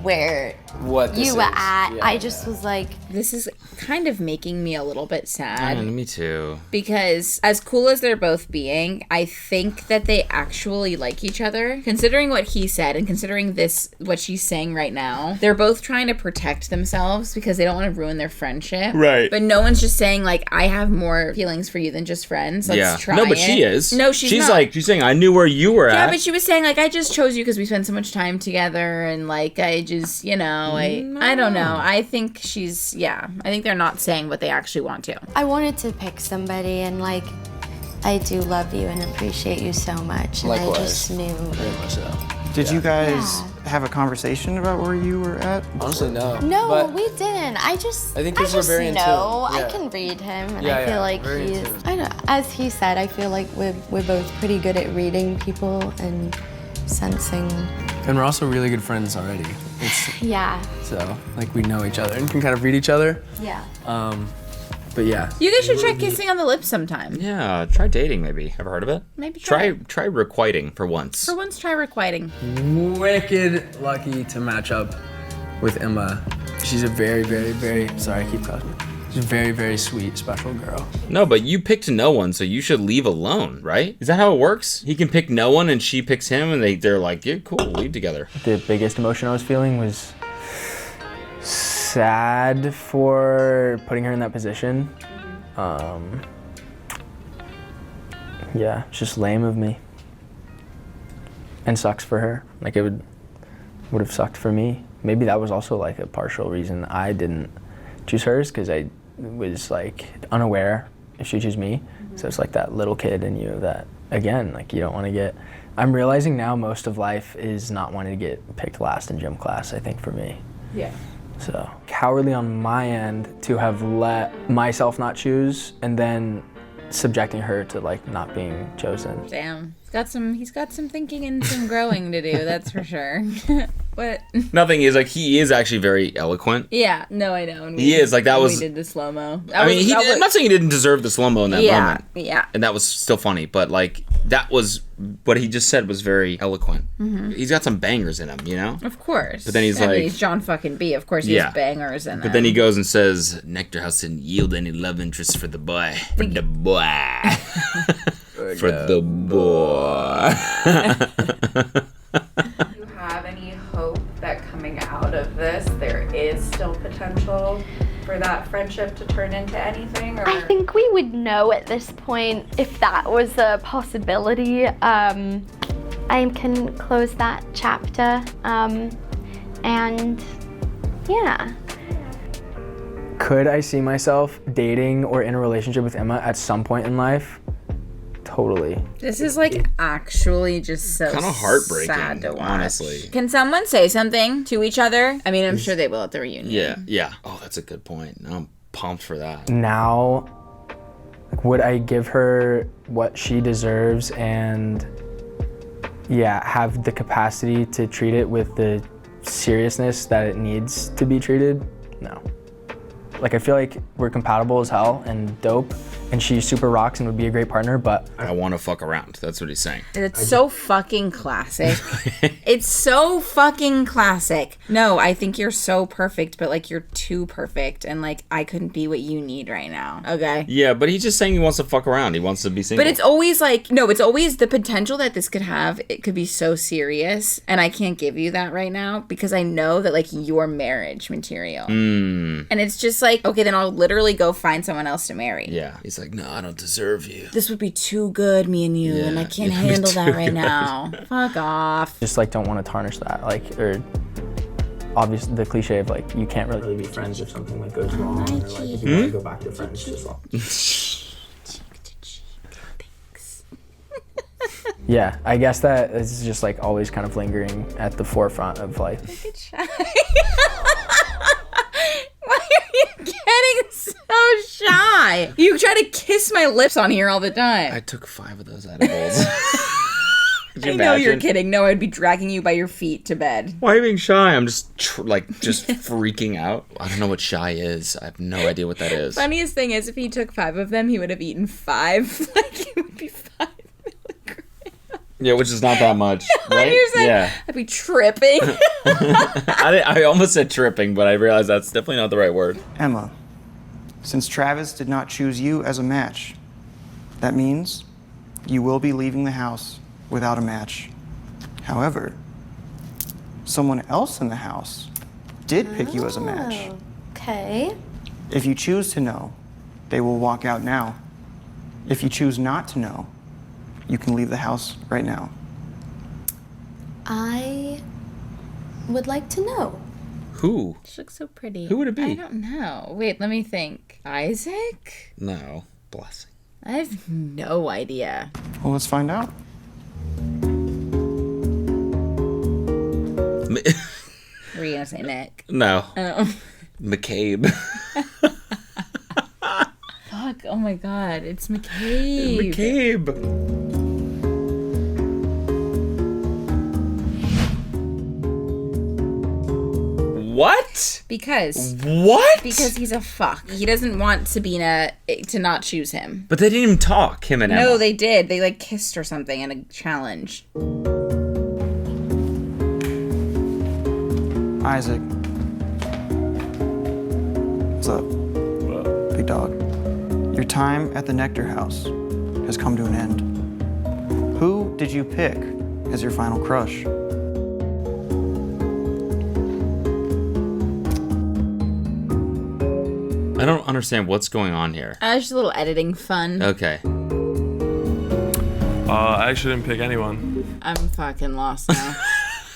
where what you were at. I just was like, this is kind of making me a little bit sad. Me too. Because as cool as they're both being, I think that they actually like each other. Considering what he said and considering what she's saying right now, they're both trying to protect themselves because they don't want to ruin their friendship. Right. But no one's just saying like, I have more feelings for you than just friends. Let's try No, but it. she is. No, she's not. She's saying, I knew where you were at. Yeah, but she was saying like, I just chose you because we spent so much time together and like, I just, you know, I don't know. I think I think they're not saying what they actually want to. I wanted to pick somebody, and like, I do love you and appreciate you so much. And Likewise. I just knew. Very much so. Did you guys have a conversation about where you were at? Honestly, no. No, But we didn't. I think 'cause we're just very in tune. know. I Yeah. can read him, and Yeah, I feel yeah, like very in he's. tune. I know. As he said, I feel like we're both pretty good at reading people and sensing. And we're also really good friends already. Yeah. So, like, we know each other and can kind of read each other. Yeah. But yeah. You guys should try kissing on the lips sometime. Yeah, try dating maybe. Ever heard of it? Maybe try requiting for once. For once, try requiting. Wicked lucky to match up with Emma. She's a very, very, very, sorry, I keep cussing. She's a very, very sweet, special girl. No, but you picked no one, so you should leave alone, right? Is that how it works? He can pick no one and she picks him and they're like, yeah, cool, leave together. The biggest emotion I was feeling was sad for putting her in that position. Yeah, it's just lame of me. And sucks for her. Like, it would have sucked for me. Maybe that was also like a partial reason I didn't choose hers, because I was like unaware if she chose me. So it's like that little kid in you that, again, like, you don't want to get. I'm realizing now most of life is not wanting to get picked last in gym class, I think, for me. Yeah. So cowardly on my end to have let myself not choose and then subjecting her to like not being chosen. Damn. He's got some thinking and some growing to do, that's for sure. What? Nothing is like, he is actually very eloquent. Yeah, no, I know. And He is, like, that was- we did the slow-mo. I'm not saying he didn't deserve the slow-mo in that moment. Yeah. And that was still funny, but like, that was, what he just said was very eloquent. Mhm. He's got some bangers in him, you know? Of course. But then he's I mean, like- he's John fucking B. Of course he has bangers in But then he goes and says, Nectar has to yield any love interest for the boy. For the boy. For the boy. Do you have any hope that coming out of this, there is still potential for that friendship to turn into anything? Or? I think we would know at this point if that was a possibility. I can close that chapter. And yeah. Could I see myself dating or in a relationship with Emma at some point in life? Totally. This is like actually just so Kind of heartbreaking, sad to watch. honestly. Can someone say something to each other? I mean, I'm sure they will at the reunion. Yeah. Oh, that's a good point. I'm pumped for that. Now, like, would I give her what she deserves and have the capacity to treat it with the seriousness that it needs to be treated? No. Like, I feel like we're compatible as hell and dope, and she super rocks and would be a great partner, but I want to fuck around. That's what he's saying. It's so fucking classic. It's so fucking classic. No, I think you're so perfect, but like you're too perfect, and like I couldn't be what you need right now. Okay. Yeah, but he's just saying he wants to fuck around. He wants to be single. But it's always like, no, it's always the potential that this could have. It could be so serious, and I can't give you that right now because I know that like you're marriage material. And it's just like, okay, then I'll literally go find someone else to marry. Yeah. He's like, no, I don't deserve you. This would be too good, me and you, and I can't handle that right now. Fuck off. just like don't want to tarnish that, like, or obviously the cliche of like you can't really be friends if something like goes wrong, or like if you want to go back to friends, just like. Yeah, I guess that is just like always kind of lingering at the forefront of like. Why are you getting so shy? You try to kiss my lips on here all the time. I took 5 of those edibles. I know you're kidding. No, I'd be dragging you by your feet to bed. Why are you being shy? I'm just just freaking out. I don't know what shy is. I have no idea what that is. Funniest thing is, if he took 5 of them, he would have eaten 5. Like, it would be 5 milligrams. Yeah, which is not that much, right? You're saying, yeah. I'd be tripping. I almost said tripping, but I realized that's definitely not the right word. Emma, since Travis did not choose you as a match, that means you will be leaving the house without a match. However, someone else in the house did pick you as a match. Okay. If you choose to know, they will walk out now. If you choose not to know, you can leave the house right now. I would like to know. Who? She looks so pretty. Who would it be? I don't know. Wait, let me think. Isaac? No. Blessing. I have no idea. Well, let's find out. Were you gonna say Nick? No. Oh. McCabe. Fuck, oh my god, it's McCabe. McCabe. What? Because. What? Because he's a fuck. He doesn't want Sabina to not choose him. But they didn't even talk, him and Emma. No, they did. They like kissed or something in a challenge. Isaac. What's up? What? Big dog. Your time at the Nectar house has come to an end. Who did you pick as your final crush? I don't understand what's going on here. Just a little editing fun. Okay. I actually didn't pick anyone. I'm fucking lost now.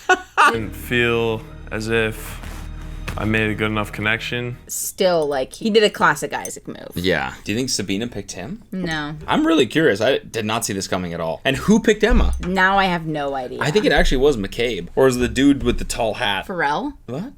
I didn't feel as if I made a good enough connection. Still, like, he did a classic Isaac move. Yeah. Do you think Sabina picked him? No. I'm really curious. I did not see this coming at all. And who picked Emma? Now I have no idea. I think it actually was McCabe. Or was it the dude with the tall hat? Pharrell? What?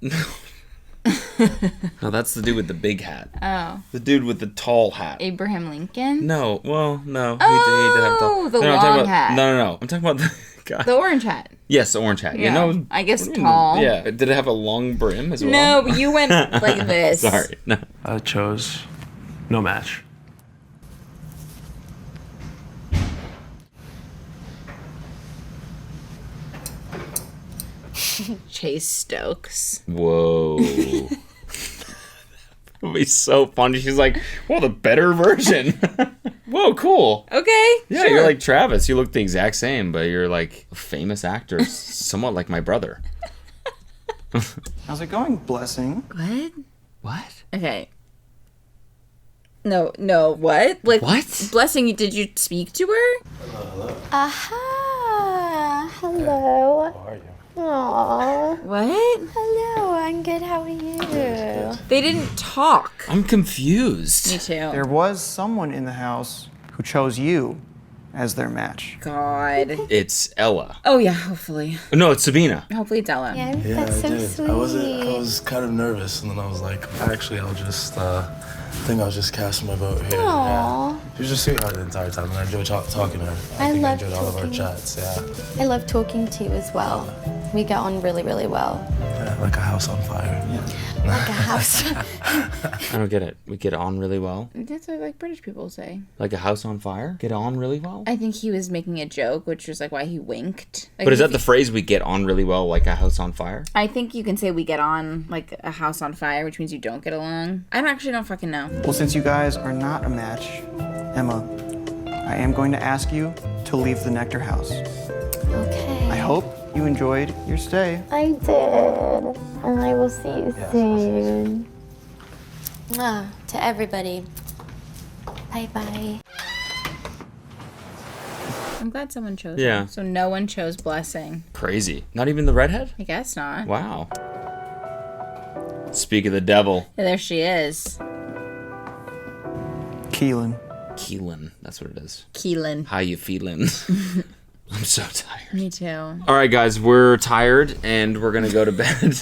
No, that's the dude with the big hat. Oh. The dude with the tall hat. Abraham Lincoln? No, well, no. Oh, he did have tall. the no, long hat. No. I'm talking about the guy. The orange hat. Yes, the orange hat. Yeah, You know, I guess tall. Yeah. Did it have a long brim as well? No, but you went like this. Sorry. No. I chose no match. Chase Stokes. Whoa. It would be so funny. She's like, well, the better version. Whoa, cool. Okay. Yeah, sure. You're like Travis. You look the exact same, but you're like a famous actor, somewhat like my brother. How's it going, Blessing? What? What? Okay. No, what? Like, what? Blessing, did you speak to her? Aha. Hello. How are you? Aww. What? Hello, I'm good. How are you? They didn't talk. I'm confused. Me too. There was someone in the house who chose you as their match. God. It's Ella. Oh, yeah, hopefully. No, it's Sabina. Hopefully it's Ella. Yeah, Yeah, that's so I did. sweet. I was kind of nervous, and then I was like, actually, I'll just, I think I'll just cast my vote here. Aww. Yeah. She was just sweetheart the entire time, and I enjoyed talking to her. I think I love enjoyed all of our talking. chats, yeah. I love talking to you as well. We get on really, really well. Yeah, like a house on fire. Yeah. Like a house. I don't get it. We get on really well. That's what like British people say. Like a house on fire? Get on really well? I think he was making a joke, which was like why he winked. Like, But is that the phrase, we get on really well like a house on fire? I think you can say we get on like a house on fire, which means you don't get along. I don't fucking know. Well, since you guys are not a match, Emma, I am going to ask you to leave the Nectar house. Okay. I hope you enjoyed your stay. I did. And I will see you soon. To everybody. Bye-bye. I'm glad someone chose Yeah. him. So no one chose Blessing. Crazy. Not even the redhead? I guess not. Wow. Speak of the devil. Yeah, there she is. Keelyn. Keelyn. That's what it is. Keelyn. How you feeling? I'm so tired. Me too. All right, guys, we're tired and we're gonna go to bed.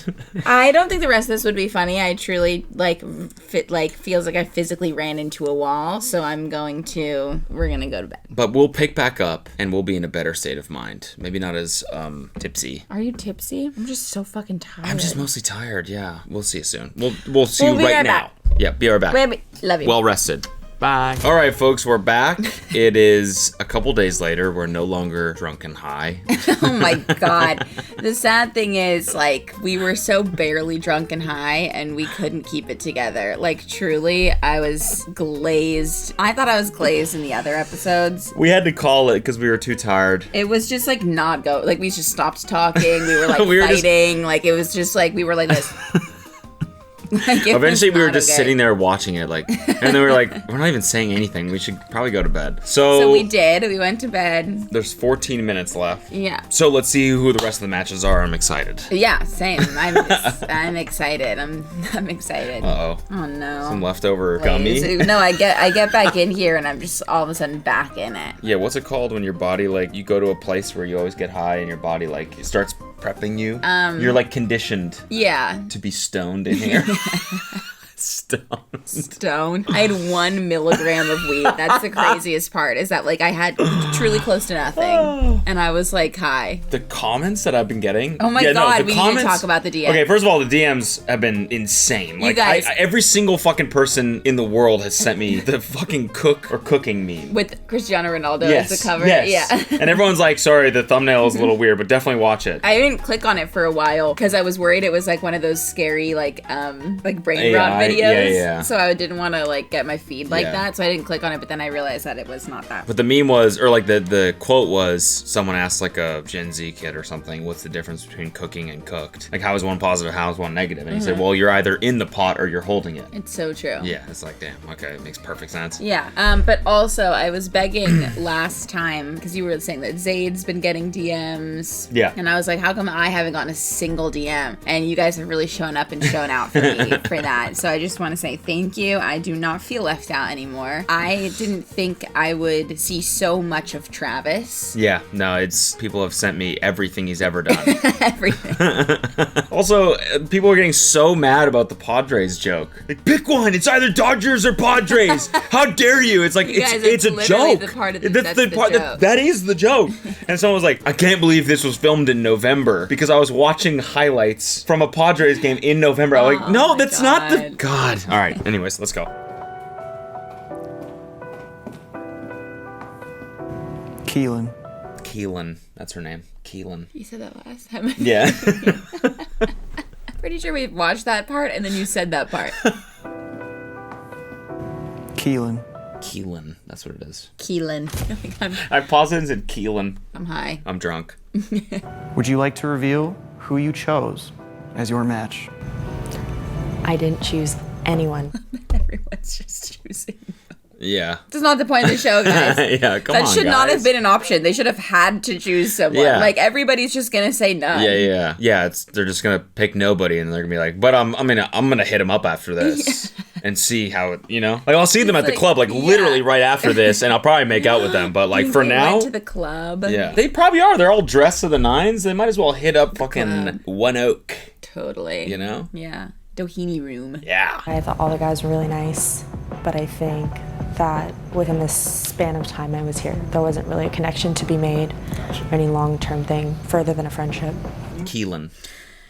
I don't think the rest of this would be funny. I truly feels like I physically ran into a wall. So we're gonna go to bed. But we'll pick back up and we'll be in a better state of mind. Maybe not as tipsy. Are you tipsy? I'm just so fucking tired. I'm just mostly tired. Yeah, we'll see you soon. We'll see you be right right now. back. Yeah, be right back. Wait. Love you. Well rested. Bye. All right, folks, we're back. It is a couple days later. We're no longer drunk and high. Oh my God. The sad thing is, like, we were so barely drunk and high and we couldn't keep it together. Like, truly, I was glazed. I thought I was glazed in the other episodes. We had to call it because we were too tired. It was just like not go. Like, we just stopped talking. We were like fighting. Like, it was just like, we were like this. Like, eventually we were just sitting there watching it, like, and then we were like, we're not even saying anything. We should probably go to bed. So we did. We went to bed. There's 14 minutes left. Yeah. So let's see who the rest of the matches are. I'm excited. Yeah, same. I'm excited. I'm excited. Uh-oh. Oh no. Some leftover gummy. No, I get back in here and I'm just all of a sudden back in it. Yeah, what's it called when your body, like, you go to a place where you always get high and your body, like, starts prepping you? You're, like, conditioned. Yeah. To be stoned in here. Stone. I had 1 milligram of weed. That's the craziest part, is that like I had truly close to nothing and I was like high. The comments that I've been getting. Oh my God, we need to talk about the DMs. Okay, first of all, the DMs have been insane. Like, you guys, every single fucking person in the world has sent me the fucking cooking meme. With Cristiano Ronaldo as the cover. Yes. Yeah. And everyone's like, sorry, the thumbnail is a little weird, but definitely watch it. I didn't click on it for a while because I was worried it was like one of those scary like brain rot videos. Yeah. So I didn't want to like get my feed like that, so I didn't click on it. But then I realized that it was not that. But the meme was, or like the quote was, someone asked like a Gen Z kid or something, what's the difference between cooking and cooked? Like, how is one positive, how is one negative? And he said, well, you're either in the pot or you're holding it. It's so true. Yeah, it's like, damn, okay, it makes perfect sense. Yeah, but also I was begging last time because you were saying that Zade's been getting DMs. Yeah. And I was like, how come I haven't gotten a single DM? And you guys have really shown up and shown out for me for that. So I just want to say thank you. I do not feel left out anymore. I didn't think I would see so much of Travis. Yeah, no, it's, people have sent me everything he's ever done. Everything. Also, people are getting so mad about the Padres joke. Like, pick one, it's either Dodgers or Padres. How dare you? It's like, it's a joke. That's the part that is the joke. And someone was like, I can't believe this was filmed in November because I was watching highlights from a Padres game in November. I'm like, no, that's not the... God. All right, anyways, let's go. Keelyn. Keelyn, that's her name. Keelyn. You said that last time. Yeah. Pretty sure we watched that part and then you said that part. Keelyn. Keelyn, that's what it is. Keelyn. I paused it and said Keelyn. I'm high. I'm drunk. Would you like to reveal who you chose as your match? I didn't choose anyone. Everyone's just choosing. Yeah. That's not the point of the show, guys. Yeah, come on, That should not guys. have been an option. They should have had to choose someone. Yeah. Like, everybody's just gonna say no. Yeah. They're just gonna pick nobody, and they're gonna be like, but I'm gonna hit him up after this and see how it, like I'll see them at the club, literally right after this, and I'll probably make out with them. But for They now, went to the club. yeah, they probably are. They're all dressed to the nines. They might as well hit up fucking One Oak. Totally. Yeah. Doheny room. Yeah. I thought all the guys were really nice, but I think that within this span of time I was here, there wasn't really a connection to be made or any long-term thing further than a friendship. Keelyn.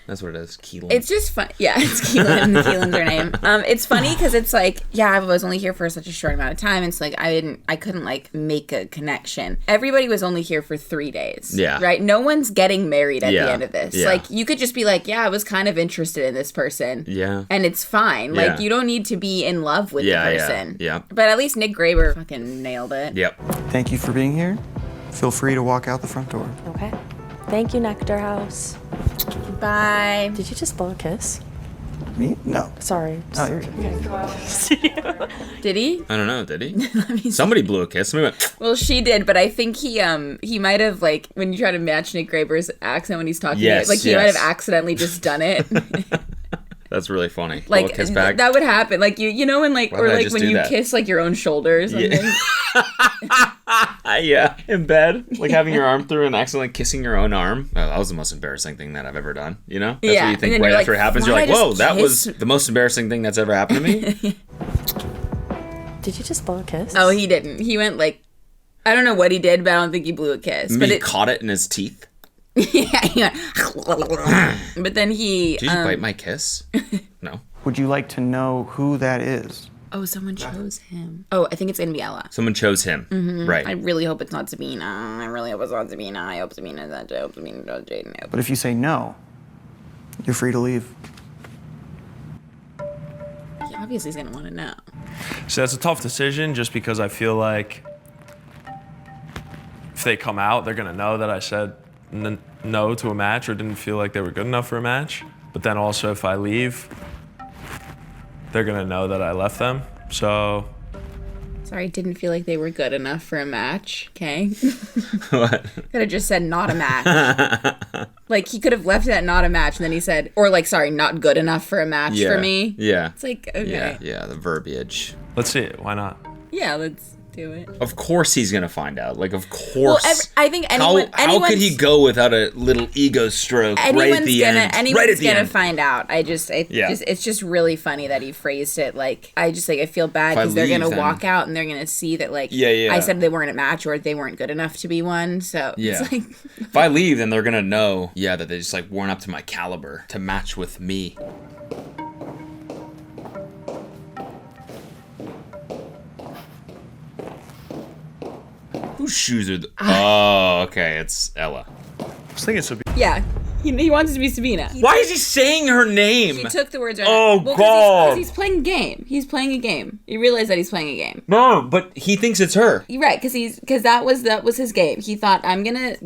That's what it is. Keelyn. It's just fun. Yeah, it's Keelyn. Keelyn's her name. It's funny because it's like, yeah, I was only here for such a short amount of time. It's like I couldn't like make a connection. Everybody was only here for 3 days. Yeah. Right. No one's getting married at the end of this. Yeah. Like you could just be like, yeah, I was kind of interested in this person. Yeah. And it's fine. Yeah. Like you don't need to be in love with the person. Yeah. But at least Nick Graber fucking nailed it. Yep. Thank you for being here. Feel free to walk out the front door. Okay. Thank you, Nectar House. Bye. Did you just blow a kiss? Me? No. Sorry. Oh, you're good. Did he? I don't know. Did he? Somebody blew a kiss. Somebody went. Well, she did, but I think he might have like when you try to match Nick Graber's accent when he's talking, Yes, like he might have accidentally just done it. That's really funny. Like Little kiss back. that would happen. Like you know when like Why or did I like just when do you that? kiss like your own shoulder or something. Yeah, in bed, like having your arm through and accidentally kissing your own arm. Oh, that was the most embarrassing thing that I've ever done. You know? That's Yeah, what you and think then right you're after like, it happens. You're why like, did I whoa, just that was kiss? the most embarrassing thing that's ever happened to me. Did you just blow a kiss? Oh, he didn't. He went like I don't know what he did, but I don't think he blew a kiss. But He it caught it in his teeth. yeah, he went, but then he Did you bite my kiss? No. Would you like to know who that is? Oh, someone chose him. Oh, I think it's gonna be Ella. Someone chose him. Mhm. Right. I really hope it's not Sabina. I really hope it's not Sabina. I hope Sabina's that. I hope Sabina does Jaden. I hope- But if you say no, you're free to leave. He obviously is gonna want to know. So that's a tough decision just because I feel like if they come out, they're going to know that I said no to a match or didn't feel like they were good enough for a match. But then also if I leave, they're going to know that I left them. So Sorry, didn't feel like they were good enough for a match. Okay. What? Could have just said not a match. Like he could have left it at not a match, and then he said, or like, sorry, not good enough for a match Yeah. for me. Yeah. It's like okay. Yeah, the verbiage. let's see it. Why not? Yeah, let's do it. Of course he's gonna find out. Like, of course. Well, I think anyone. How could he go without a little ego stroke right at the end? Anyone's Right at the gonna end. find out. It's just really funny that he phrased it like I feel bad If I because they're leave, gonna then- walk out and they're gonna see that like Yeah. I said they weren't a match or they weren't good enough to be one. So Yeah. it's like If I leave, then they're gonna know, that they just like weren't up to my caliber to match with me. Whose shoes are? Oh, okay, it's Ella. I was thinking Sabina. yeah. He wants it to be Sabina. Why is he saying her name? He took the words right. Oh, Well, God. Because he's playing a game. He's playing a game. You realize that he's playing a game. No, but he thinks it's her. You're right, because that was his game. He thought I'm gonna,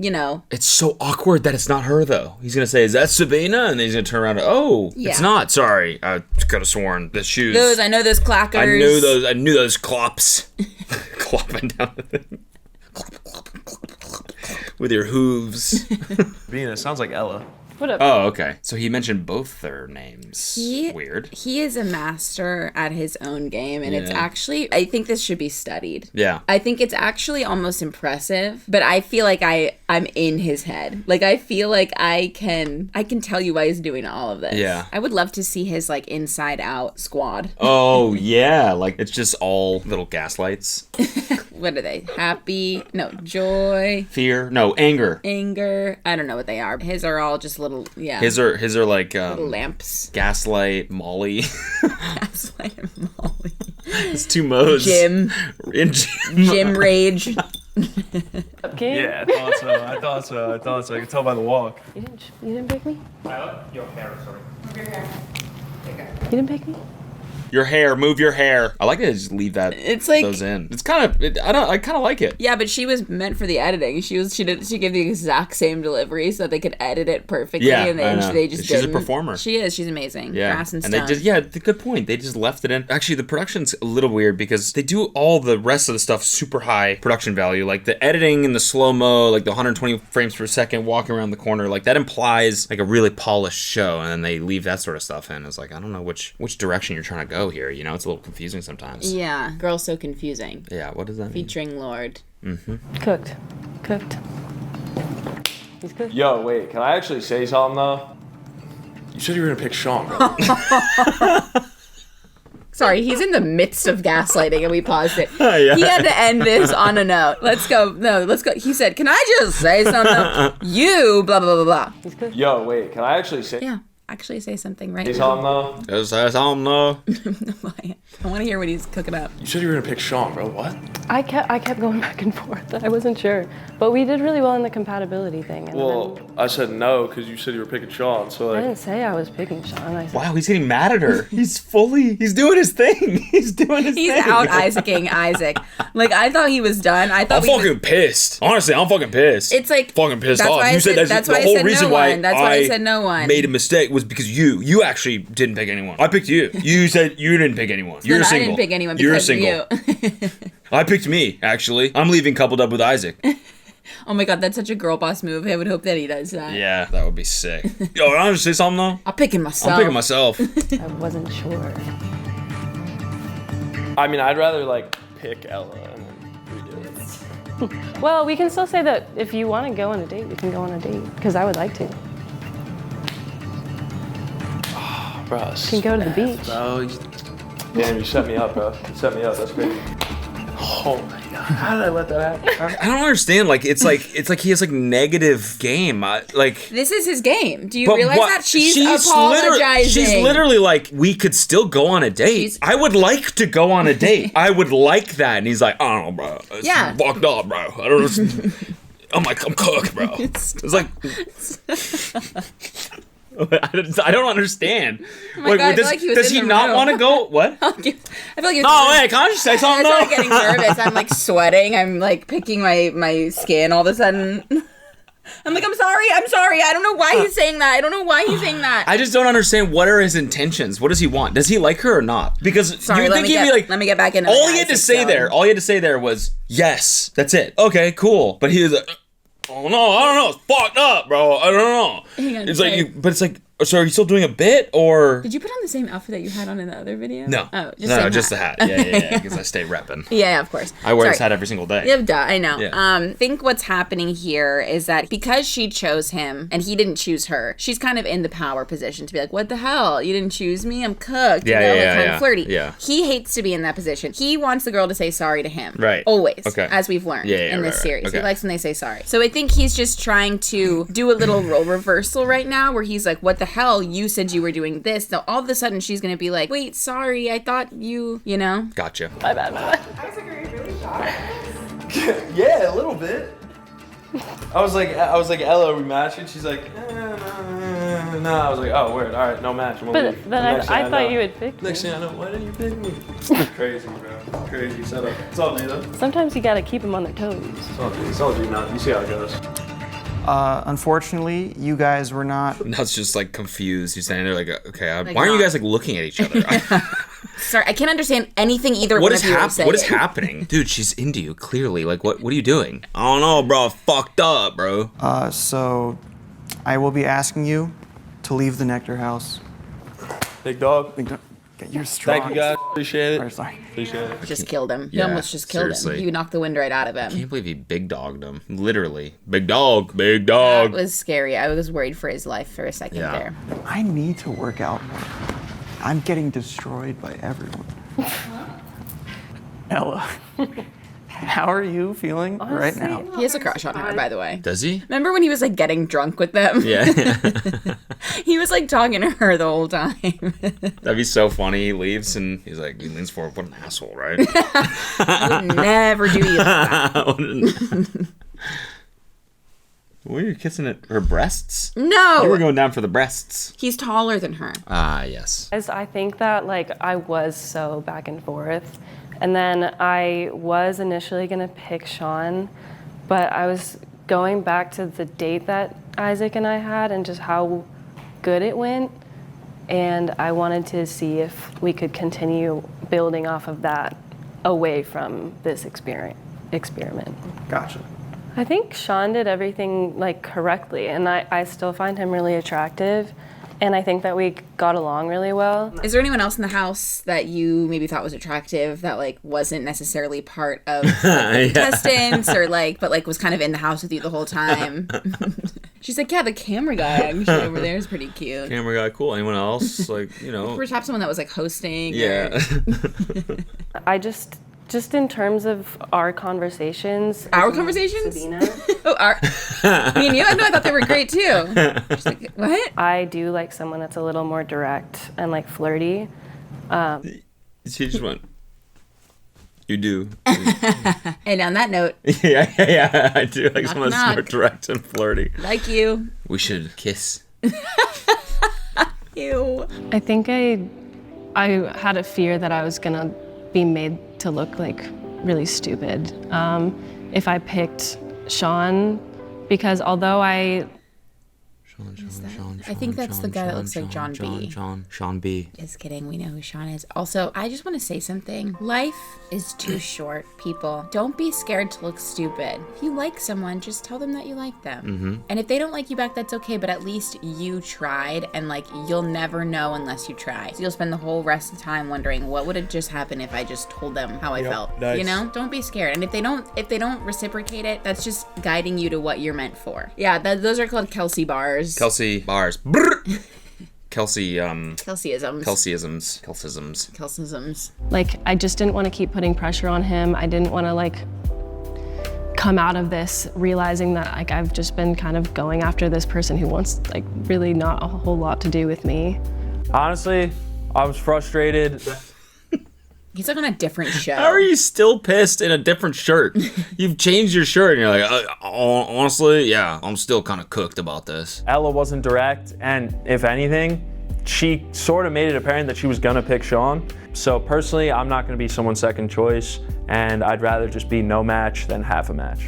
It's so awkward that it's not her though. He's gonna say, "Is that Sabina?" And then he's gonna turn around. Oh, Yeah. it's not. Sorry, I could have sworn the shoes. I know those clackers. I knew those clops. Clopping down the thing. With your hooves. Sabina sounds like Ella. What up? Oh, okay. So he mentioned both their names. Weird. He is a master at his own game, and it's Yeah. actually, I think this should be studied. Yeah. I think it's actually almost impressive, but I feel like I'm in his head. Like I feel like I can tell you why he's doing all of this. Yeah. I would love to see his like inside out squad. Oh yeah, like it's just all little gaslights. What are they? Happy? No, joy. Fear? No, anger. Anger. I don't know what they are. His are all just little, yeah. His are like little lamps. Gaslight, Molly. Gaslight and Molly. It's two modes. Jim. Jim rage. Yeah, I thought so. I could tell by the walk. You didn't pick me? Your hair, sorry. Your hair. You didn't pick me? Your hair, move your hair. I like to just leave that. It's like- those in. It's kind of. I kind of like it. Yeah, but she was meant for the editing. She gave the exact same delivery so that they could edit it perfectly. Yeah, and I know. they just She's a didn't. performer. She is. She's amazing. Yeah, Grass and and stone. they just good point. They just left it in. Actually, the production's a little weird because they do all the rest of the stuff super high production value, like the editing and the slow mo, like the 120 frames per second walking around the corner, like that implies like a really polished show, and then they leave that sort of stuff in. It's like I don't know which direction you're trying to go here. You know, it's a little confusing sometimes. Yeah, Girl So Confusing. Yeah, what does that mean? Featuring Lord. Mm-hmm. Cooked. He's good. Yo, wait, can I actually say something though? You said you were gonna pick Sean, bro. Sorry, he's in the midst of gaslighting and we paused it. Yeah. He had to end this on a note. Let's go. No, let's go. He said, can I just say something? You, blah, blah, blah, blah. Yo, wait, can I actually say? Yeah, actually say something right Say now. something though. Say something though. I want to hear what he's cooking up. You said you were gonna pick Sean, bro. What? I kept going back and forth. I wasn't sure, but we did really well in the compatibility thing. And Well, I said no because you said you were picking Sean. So I like, didn't say I was picking Sean. I said, Wow, he's getting mad at her. He's doing his thing. He's doing his He's thing. out Isaacing Isaac. Like, I thought he was done. I thought I'm fucking pissed. Honestly, I'm fucking pissed. It's like fucking pissed that's off. why I You said said- that's why the I whole said reason no why one. That's why I said no one. made a mistake was because you actually didn't pick anyone. I picked you. You said you didn't pick anyone. You're Then I single. didn't pick anyone You're because of single. you. I picked me, actually. I'm leaving coupled up with Isaac. Oh my god, that's such a girl boss move. I would hope that he does that. Yeah, that would be sick. Yo, can I just say something though? I'm picking myself. I'm picking myself. I wasn't sure. I mean, I'd rather like pick Ella and then redo it. Well, we can still say that if you want to go on a date, we can go on a date. Because I would like to. Bro, We can go to the beach. Bro, damn, you set me up, bro. You set me up. That's crazy. Oh my god, how did I let that happen? I don't understand. Like it's like he has like negative game. Like This is his game. Do you but realize what- that she's literally- apologizing? she's literally like, we could still go on a date. I would like to go on a date. I would like that. And he's like, I don't know, bro. It's Yeah. fucked up, bro. I don't know. I'm like, I'm cooked, bro. It's like. I don't understand. Oh my God, I feel like he was does in he the not room. want to go? What? I feel like No, wait, can I just say something? I started getting nervous. I'm like sweating. I'm like picking my skin all of a sudden. I'm like, I'm sorry. I don't know why he's saying that. I just don't understand what are his intentions. What does he want? Does he like her or not? Because Sorry, you would let think me he'd get, be like, let me get back in. all he had to say there was yes. That's it. Okay, cool. But he was like, oh no, I don't know. It's fucked up, bro. I don't know. Hang on, It's sorry. like, but it's like, so are you still doing a bit or? Did you put on the same outfit that you had on in the other video? No. Oh, Just the hat. Yeah. Because I stay repping. Yeah, of course. I wear this Sorry. hat every single day. Yeah, duh, I know. Yeah. I think what's happening here is that because she chose him and he didn't choose her, she's kind of in the power position to be like, what the hell? You didn't choose me? I'm cooked. Yeah, you know, yeah, like kind yeah, of flirty. yeah. He hates to be in that position. He wants the girl to say sorry to him. Right. Always. Okay. As we've learned Yeah, in this right. series. Okay. He likes when they say sorry. So I think he's just trying to do a little role reversal right now where he's like, what the hell? You said you were doing this. So all of a sudden she's going to be like, wait, sorry. I thought you know. Gotcha. My bad. Yeah, a little bit. I was like, Ella, are we matching? She's like, no. I was like, oh, word. All right, no match. I'm gonna But leave. then Next thing I thought know- you had picked me. Next thing I know, why didn't you pick me? Crazy, bro. Crazy setup. It's all me, though. Sometimes you gotta keep them on their toes. It's all you now. You see how it goes. Unfortunately, you guys were not. Nuts just like confused. He's standing there like, okay, Like, why aren't you not- guys like looking at each other? Sorry, I can't understand anything either What one is of you are saying. What is happening? Dude, she's into you, clearly. Like, what are you doing? I don't know, bro. Fucked up, bro. So, I will be asking you to leave the Nectar house. Big dog. You're strong. Thank you, guys. Appreciate it. Sorry. Appreciate it. Just killed him. He Yeah, almost just killed him. seriously. He knocked the wind right out of I him. can't believe he big dogged him. Literally. Big dog. Big dog. That was scary. I was worried for his life for a second Yeah. there. I need to work out more. I'm getting destroyed by everyone. Ella, how are you feeling right now? He has a crush on her, by the way. Does he? Remember when he was like getting drunk with them? Yeah. He was like talking to her the whole time. That'd be so funny. He leaves and he's like, he leans forward. What an asshole, right? I would never do you like that. Were you kissing at her breasts? No. You were going down for the breasts. He's taller than her. Ah, yes. As I think that like I was so back and forth, and then I was initially gonna pick Sean, but I was going back to the date that Isaac and I had and just how good it went, and I wanted to see if we could continue building off of that away from this experiment. Gotcha. I think Sean did everything like correctly, and I still find him really attractive, and I think that we got along really well. Is there anyone else in the house that you maybe thought was attractive that like wasn't necessarily part of like, the Yeah. contestants or like, but like was kind of in the house with you the whole time? She's like, yeah, the camera guy actually over there is pretty cute. Camera guy, cool. Anyone else? Like, you know. Perhaps someone that was like hosting. Yeah. I just in terms of our conversations. Our conversations? Sabina. Me and you? No, I thought they were great too. She's like, what? I do like someone that's a little more direct and like flirty. She just went, you do. And on that note. Yeah. I do like someone that's knock. more direct and flirty. Like you. We should kiss. Ew. I think I had a fear that I was gonna be made to look like really stupid if I picked Sean, because although I I think that's the guy that looks like John B. Sean B. Just kidding. We know who Sean is. Also, I just want to say something. Life is too short, people. Don't be scared to look stupid. If you like someone, just tell them that you like them. Mm-hmm. And if they don't like you back, that's okay. But at least you tried, and like you'll never know unless you try. So you'll spend the whole rest of the time wondering what would have just happened if I just told them how I felt. Nice. You know, don't be scared. And if they don't reciprocate it, that's just guiding you to what you're meant for. Yeah, those are called Kelsey bars. Kelsey bars. Brr. Kelsey, Kelseyisms. Kelseyisms. like I just didn't want to keep putting pressure on him. I didn't want to like come out of this realizing that like I've just been kind of going after this person who wants like really not a whole lot to do with me. Honestly, I was frustrated. He's like on a different show. How are you still pissed in a different shirt? You've changed your shirt and you're like, honestly, yeah, I'm still kind of cooked about this. Ella wasn't direct, and if anything, she sort of made it apparent that she was gonna pick Sean. So personally, I'm not gonna be someone's second choice, and I'd rather just be no match than half a match.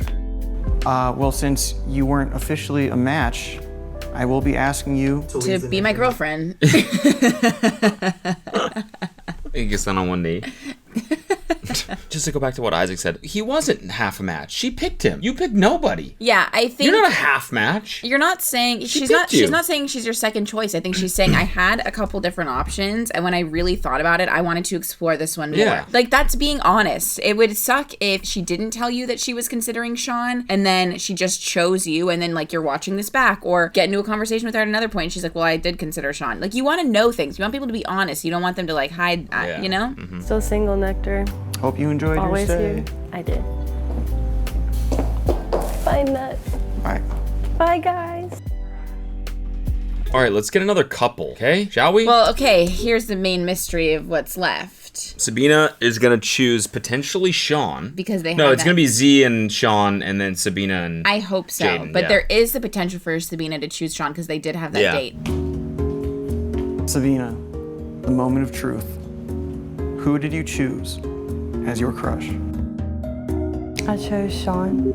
Well, since you weren't officially a match, I will be asking you to be my girlfriend. He gets down on one knee. Just to go back to what Isaac said, he wasn't half a match. She picked him. You picked nobody. Yeah, I think you're not a half match. You're not saying she's not saying she's your second choice. I think she's saying I had a couple different options, and when I really thought about it, I wanted to explore this one more. Yeah. Like that's being honest. It would suck if she didn't tell you that she was considering Sean, and then she just chose you, and then like you're watching this back or get into a conversation with her at another point. And she's like, "Well, I did consider Sean." Like you want to know things. You want people to be honest. You don't want them to like hide. You know. Mm-hmm. Still single, Nectar. Hope you enjoyed Always your stay. here. I did. Bye, Nut. Bye. Bye, guys. All right, let's get another couple, okay? Shall we? Well, okay. Here's the main mystery of what's left. Sabina is gonna choose potentially Sean Because they no, have it's that- gonna be Z and Sean, and then Sabina and I hope so. Jaden, but yeah. there is the potential for Sabina to choose Sean because they did have that Yeah. date. Sabina, the moment of truth. Who did you choose as your crush? I chose Sean.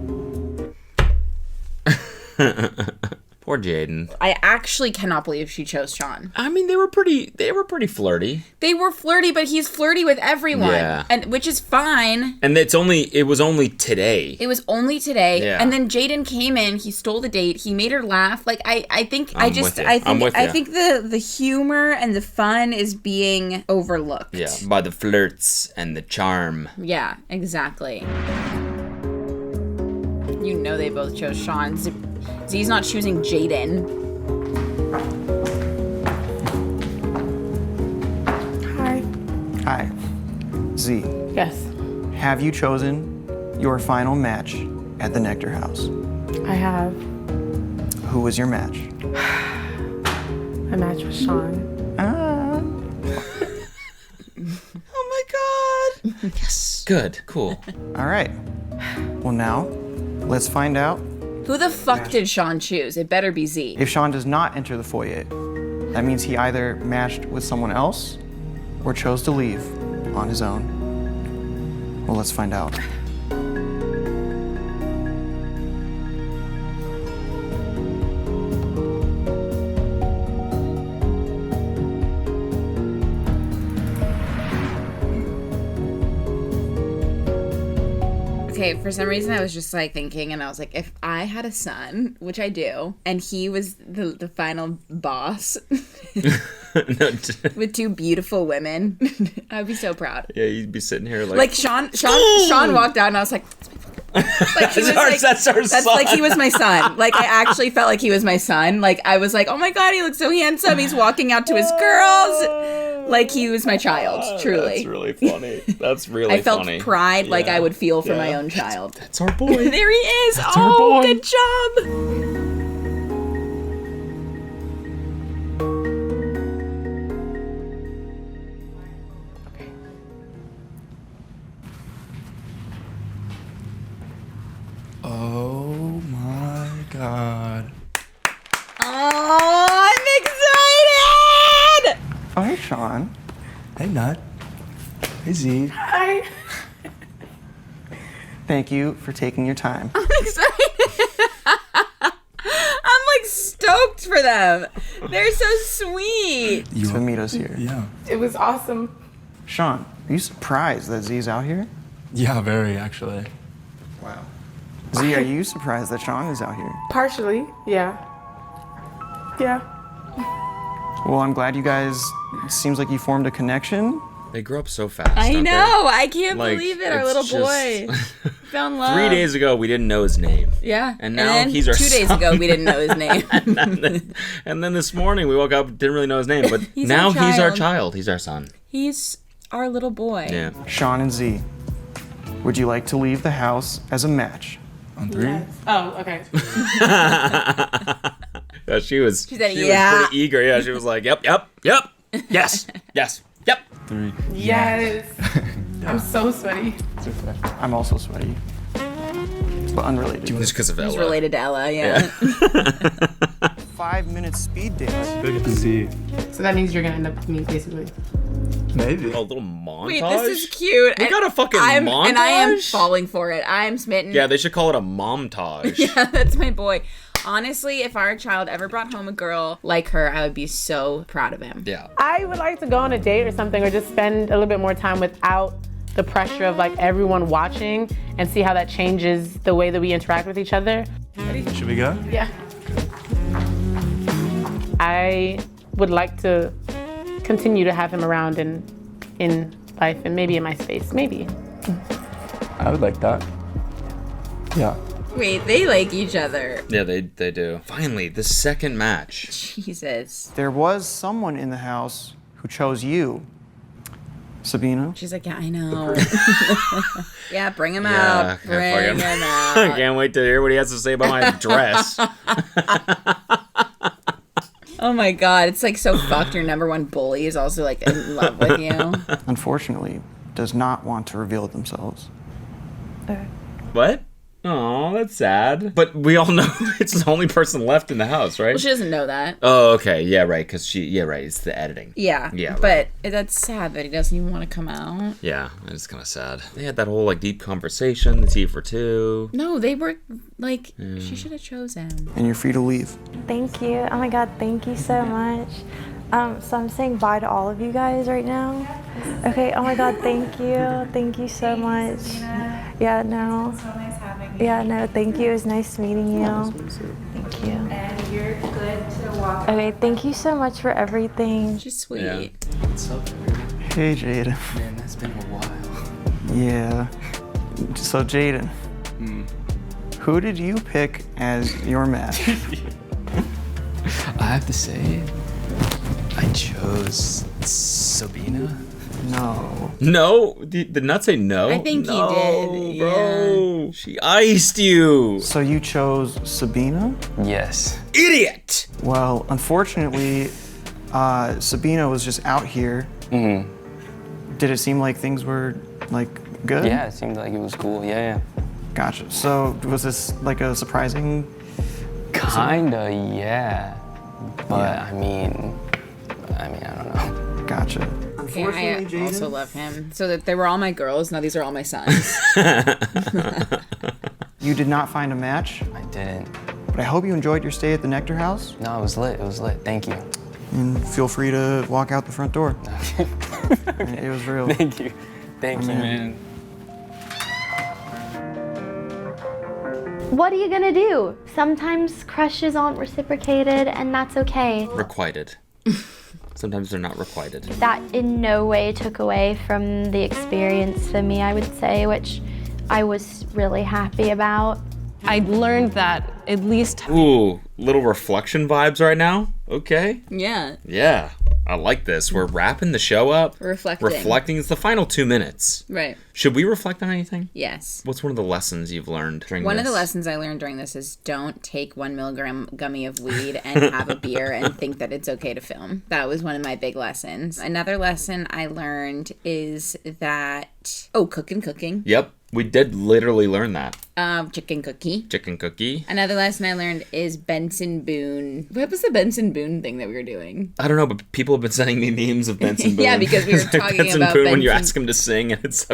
Poor Jaden. I actually cannot believe she chose Sean. I mean, they were pretty flirty. They were flirty, but he's flirty with everyone. Yeah. And which is fine. And it was only today. It was only today. Yeah. And then Jaden came in, he stole the date, he made her laugh. Like I think I'm with you. I'm with I you. think the humor and the fun is being overlooked. Yeah, by the flirts and the charm. Yeah, exactly. You know they both chose Sean. Z's not choosing Jaden. Hi. Hi. Z. Yes. Have you chosen your final match at the Nectar House? I have. Who was your match? I matched with Sean. Oh my god. Yes. Good. Cool. All right. Well, now, let's find out. Who the fuck did Sean choose? It better be Z. If Sean does not enter the foyer, that means he either matched with someone else or chose to leave on his own. Well, let's find out. Okay, for some reason I was just like thinking, and I was like, if I had a son, which I do, and he was the final boss with two beautiful women, I'd be so proud. Yeah, you'd be sitting here like Like Sean walked out, and I was like, that's my fucking Like he was like, that's our that's son. like he was my son. Like I actually felt like he was my son. Like I was like, oh my god, he looks so handsome. He's walking out to his girls. Like he was my child, truly. That's really funny. That's really I felt funny. pride like Yeah. I would feel for Yeah. my own child. That's our boy. There he is. That's our Oh, boy. good job. Oh my god. Oh, I'm excited. Oh, hey, Sean. Hey, Nut. Hey, Z. Hi. Thank you for taking your time. I'm excited. I'm like stoked for them. They're so sweet. Sabina's here. Yeah. It was awesome. Sean, are you surprised that Z's out here? Yeah, very, actually. Wow. Z, are you surprised that Sean is out here? Partially, yeah. Yeah. Well, I'm glad you guys, it seems like you formed a connection. They grow up so fast. I don't know. they? I can't Like, believe it. Our it's little just- boy found love. 3 days ago, we didn't know his name. Yeah. And now then he's our 2 days son. ago, we didn't know his name. and then this morning, we woke up, didn't really know his name. But He's now our he's our child. child. He's our son. He's our little boy. Yeah. Sean and Z, would you like to leave the house as a match? On 3? Oh, okay. Yeah, she was She said, was "Yeah." pretty eager. Yeah, she was like, yep, yes, yes, yep. 3. Yes. I'm so sweaty. I'm also sweaty. But unrelated. Just because of Ella. He's related to Ella, yeah. 5-minute speed dance. Look at the Z. So that means you're gonna end up with me, basically. Maybe. A little montage. Wait, this is cute. We got a fucking montage. And I am falling for it. I'm smitten. Yeah, they should call it a montage. Yeah, that's my boy. Honestly, if our child ever brought home a girl like her, I would be so proud of him. Yeah. I would like to go on a date or something, or just spend a little bit more time without the pressure of like everyone watching, and see how that changes the way that we interact with each other. Should we go? Yeah. I would like to continue to have him around in life and maybe in my space, maybe. I would like that. Yeah. Wait, they like each other. Yeah, they do. Finally, the second match. Jesus. There was someone in the house who chose you, Sabina. She's like, yeah, I know. Yeah, bring him Yeah, out. Bring fucking- him I out. can't wait to hear what he has to say about my dress. Oh my god, it's like so fucked. Your number one bully is also like in love with you. Unfortunately, does not want to reveal themselves. What? Oh, that's sad. But we all know it's the only person left in the house, right? Well, she doesn't know that. Oh, okay. Yeah, right. Because right. It's the editing. Yeah. Yeah. But that's sad that he doesn't even want to come out. Yeah, it's kind of sad. They had that whole like deep conversation, the tea for two. No, they were like, Yeah. she should have chose him. And you're free to leave. Thank you. Oh my God, thank you so much. So I'm saying bye to all of you guys right now. Okay, oh my God, thank you. Thank you so much. Yeah, no. So nice having you. Yeah, no, thank you. It was nice meeting you. Thank you. And you're good to walk. Okay, thank you so much for everything. She's sweet. Yeah. What's up, Hey, Jaden. man? That's been a while. Yeah. So, Jaden, who did you pick as your match? I have to say, I chose Sabina. No. No? Did not say no? I think he did. Bro. She iced you. So you chose Sabina? Yes. Idiot. Well, unfortunately, Sabina was just out here. Did it seem like things were, like, good? Yeah, it seemed like it was cool. Yeah. Gotcha. So was this, like, a surprising... Kinda, yeah. But I mean, I don't know. Gotcha. I also love him. So that they were all my girls. Now these are all my sons. You did not find a match, I didn't. but I hope you enjoyed your stay at the Nectar House. No, it was lit. It was lit. Thank you. And feel free to walk out the front door. It was real. Thank you. Thank you, man. What are you gonna do? Sometimes crushes aren't reciprocated, and that's okay. Requited. Sometimes they're not requited. That in no way took away from the experience for me, I would say, which I was really happy about. I learned that at least. Ooh, little reflection vibes right now. Okay. Yeah. Yeah. I like this. We're wrapping the show up. Reflecting. Reflecting. It's the final 2 minutes. Right. Should we reflect on anything? Yes. What's one of the lessons you've learned during One this? of the lessons I learned during this is don't take 1 milligram gummy of weed and have a beer and think that it's okay to film. That was one of my big lessons. Another lesson I learned is that, cooking. Yep. We did literally learn that. Chicken cookie. Chicken cookie. Another lesson I learned is Benson Boone. What was the Benson Boone thing that we were doing? I don't know, but people have been sending me memes of Benson Boone. Yeah, because we were talking Benson about Boone when Benson. you ask him to sing, and it's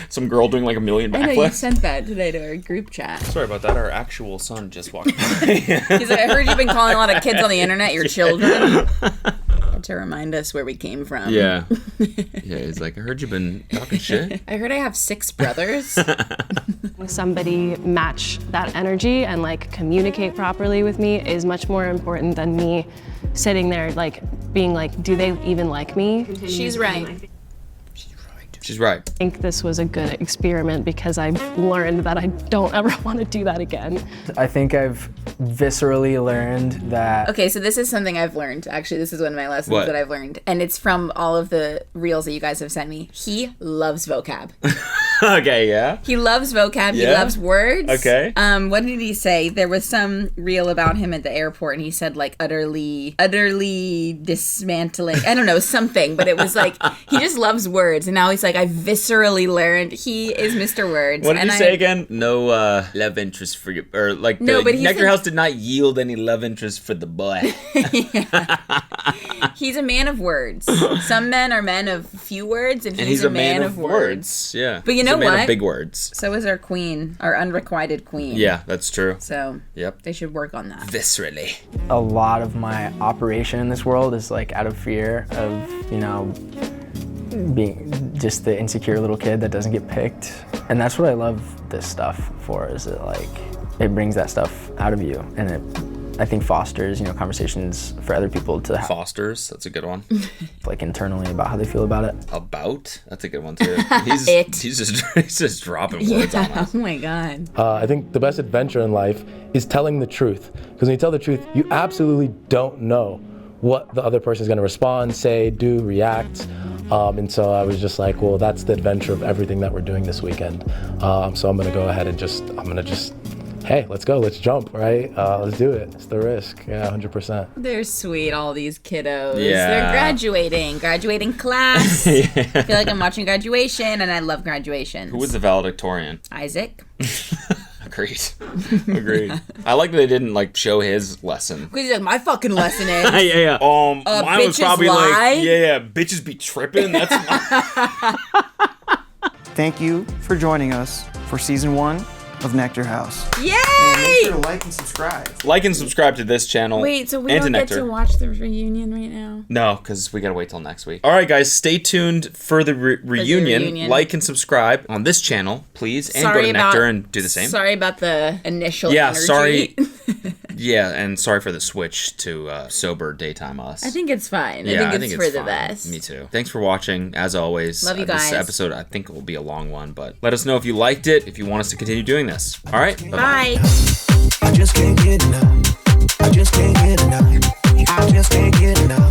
some girl doing like a million I know, you backflips. sent that today to our group chat. Sorry about that. Our actual son just walked by. He's like, I heard you've been calling a lot of kids on the internet your children. To remind us where we came from. Yeah. Yeah, he's like, I heard you've been talking shit. I heard I have 6 brothers. Somebody match that energy and like communicate properly with me is much more important than me sitting there like being like, do they even like me? She's right. She's right. I think this was a good experiment because I've learned that I don't ever want to do that again. I think I've viscerally learned that. Okay, so this is something I've learned. Actually, this is one of my lessons What? that I've learned. And it's from all of the reels that you guys have sent me. He loves vocab. Okay, yeah. He loves vocab. He Yeah. loves words. Okay. What did he say? There was some reel about him at the airport, and he said like utterly dismantling. I don't know, something, but it was like he just loves words, and now he's like, I viscerally learned he is Mr. Words. What did and you say again? No love interest for you, or like No, but he Nectar said- House did not yield any love interest for the boy. He's a man of words. Some men are men of few words, and he's a man of words. Yeah. But you He's know a man what? of big words. So is our queen, our unrequited queen. Yeah, that's true. So Yep. they should work on that. Viscerally. A lot of my operation in this world is like out of fear of, you know, being just the insecure little kid that doesn't get picked. And that's what I love this stuff for, is it like, it brings that stuff out of you, and it, I think, fosters, you know, conversations for other people to have. Fosters, that's a good one. Like internally about how they feel about it. About? That's a good one too. He's just dropping words on us. Oh my god. I think the best adventure in life is telling the truth. Because when you tell the truth, you absolutely don't know what the other person is going to respond, say, do, react. And so I was just like, well, that's the adventure of everything that we're doing this weekend. So I'm going to go ahead and hey, let's go, let's jump, right? Let's do it. It's the risk. Yeah, 100%. They're sweet, all these kiddos. Yeah. They're graduating class. I feel like I'm watching graduation, and I love graduations. Who was the valedictorian? Isaac. Agreed. Agreed. I like that they didn't like show his lesson. Because he's like, my fucking lesson is. Yeah. Mine was bitches probably lie? like, yeah, bitches be tripping. That's Thank you for joining us for season 1 of Nectar House. Yay! And make sure to like and subscribe. Like and subscribe to this channel. Wait, so we and don't get Nectar. to watch the reunion right now? No, because we gotta wait till next week. All right, guys, stay tuned for the reunion. reunion. Like and subscribe on this channel, please, and go to Nectar and do the same. Sorry about the initial energy. Sorry. Yeah, and sorry for the switch to sober daytime us. I think it's fine. Yeah, I think it's for the fine. best. Me too. Thanks for watching, as always. Love you This guys. episode, I think, will be a long one, but let us know if you liked it, if you want us to continue doing this. All right? Bye-bye. Bye. I just can't get enough. I just can't get enough. I just can't get enough.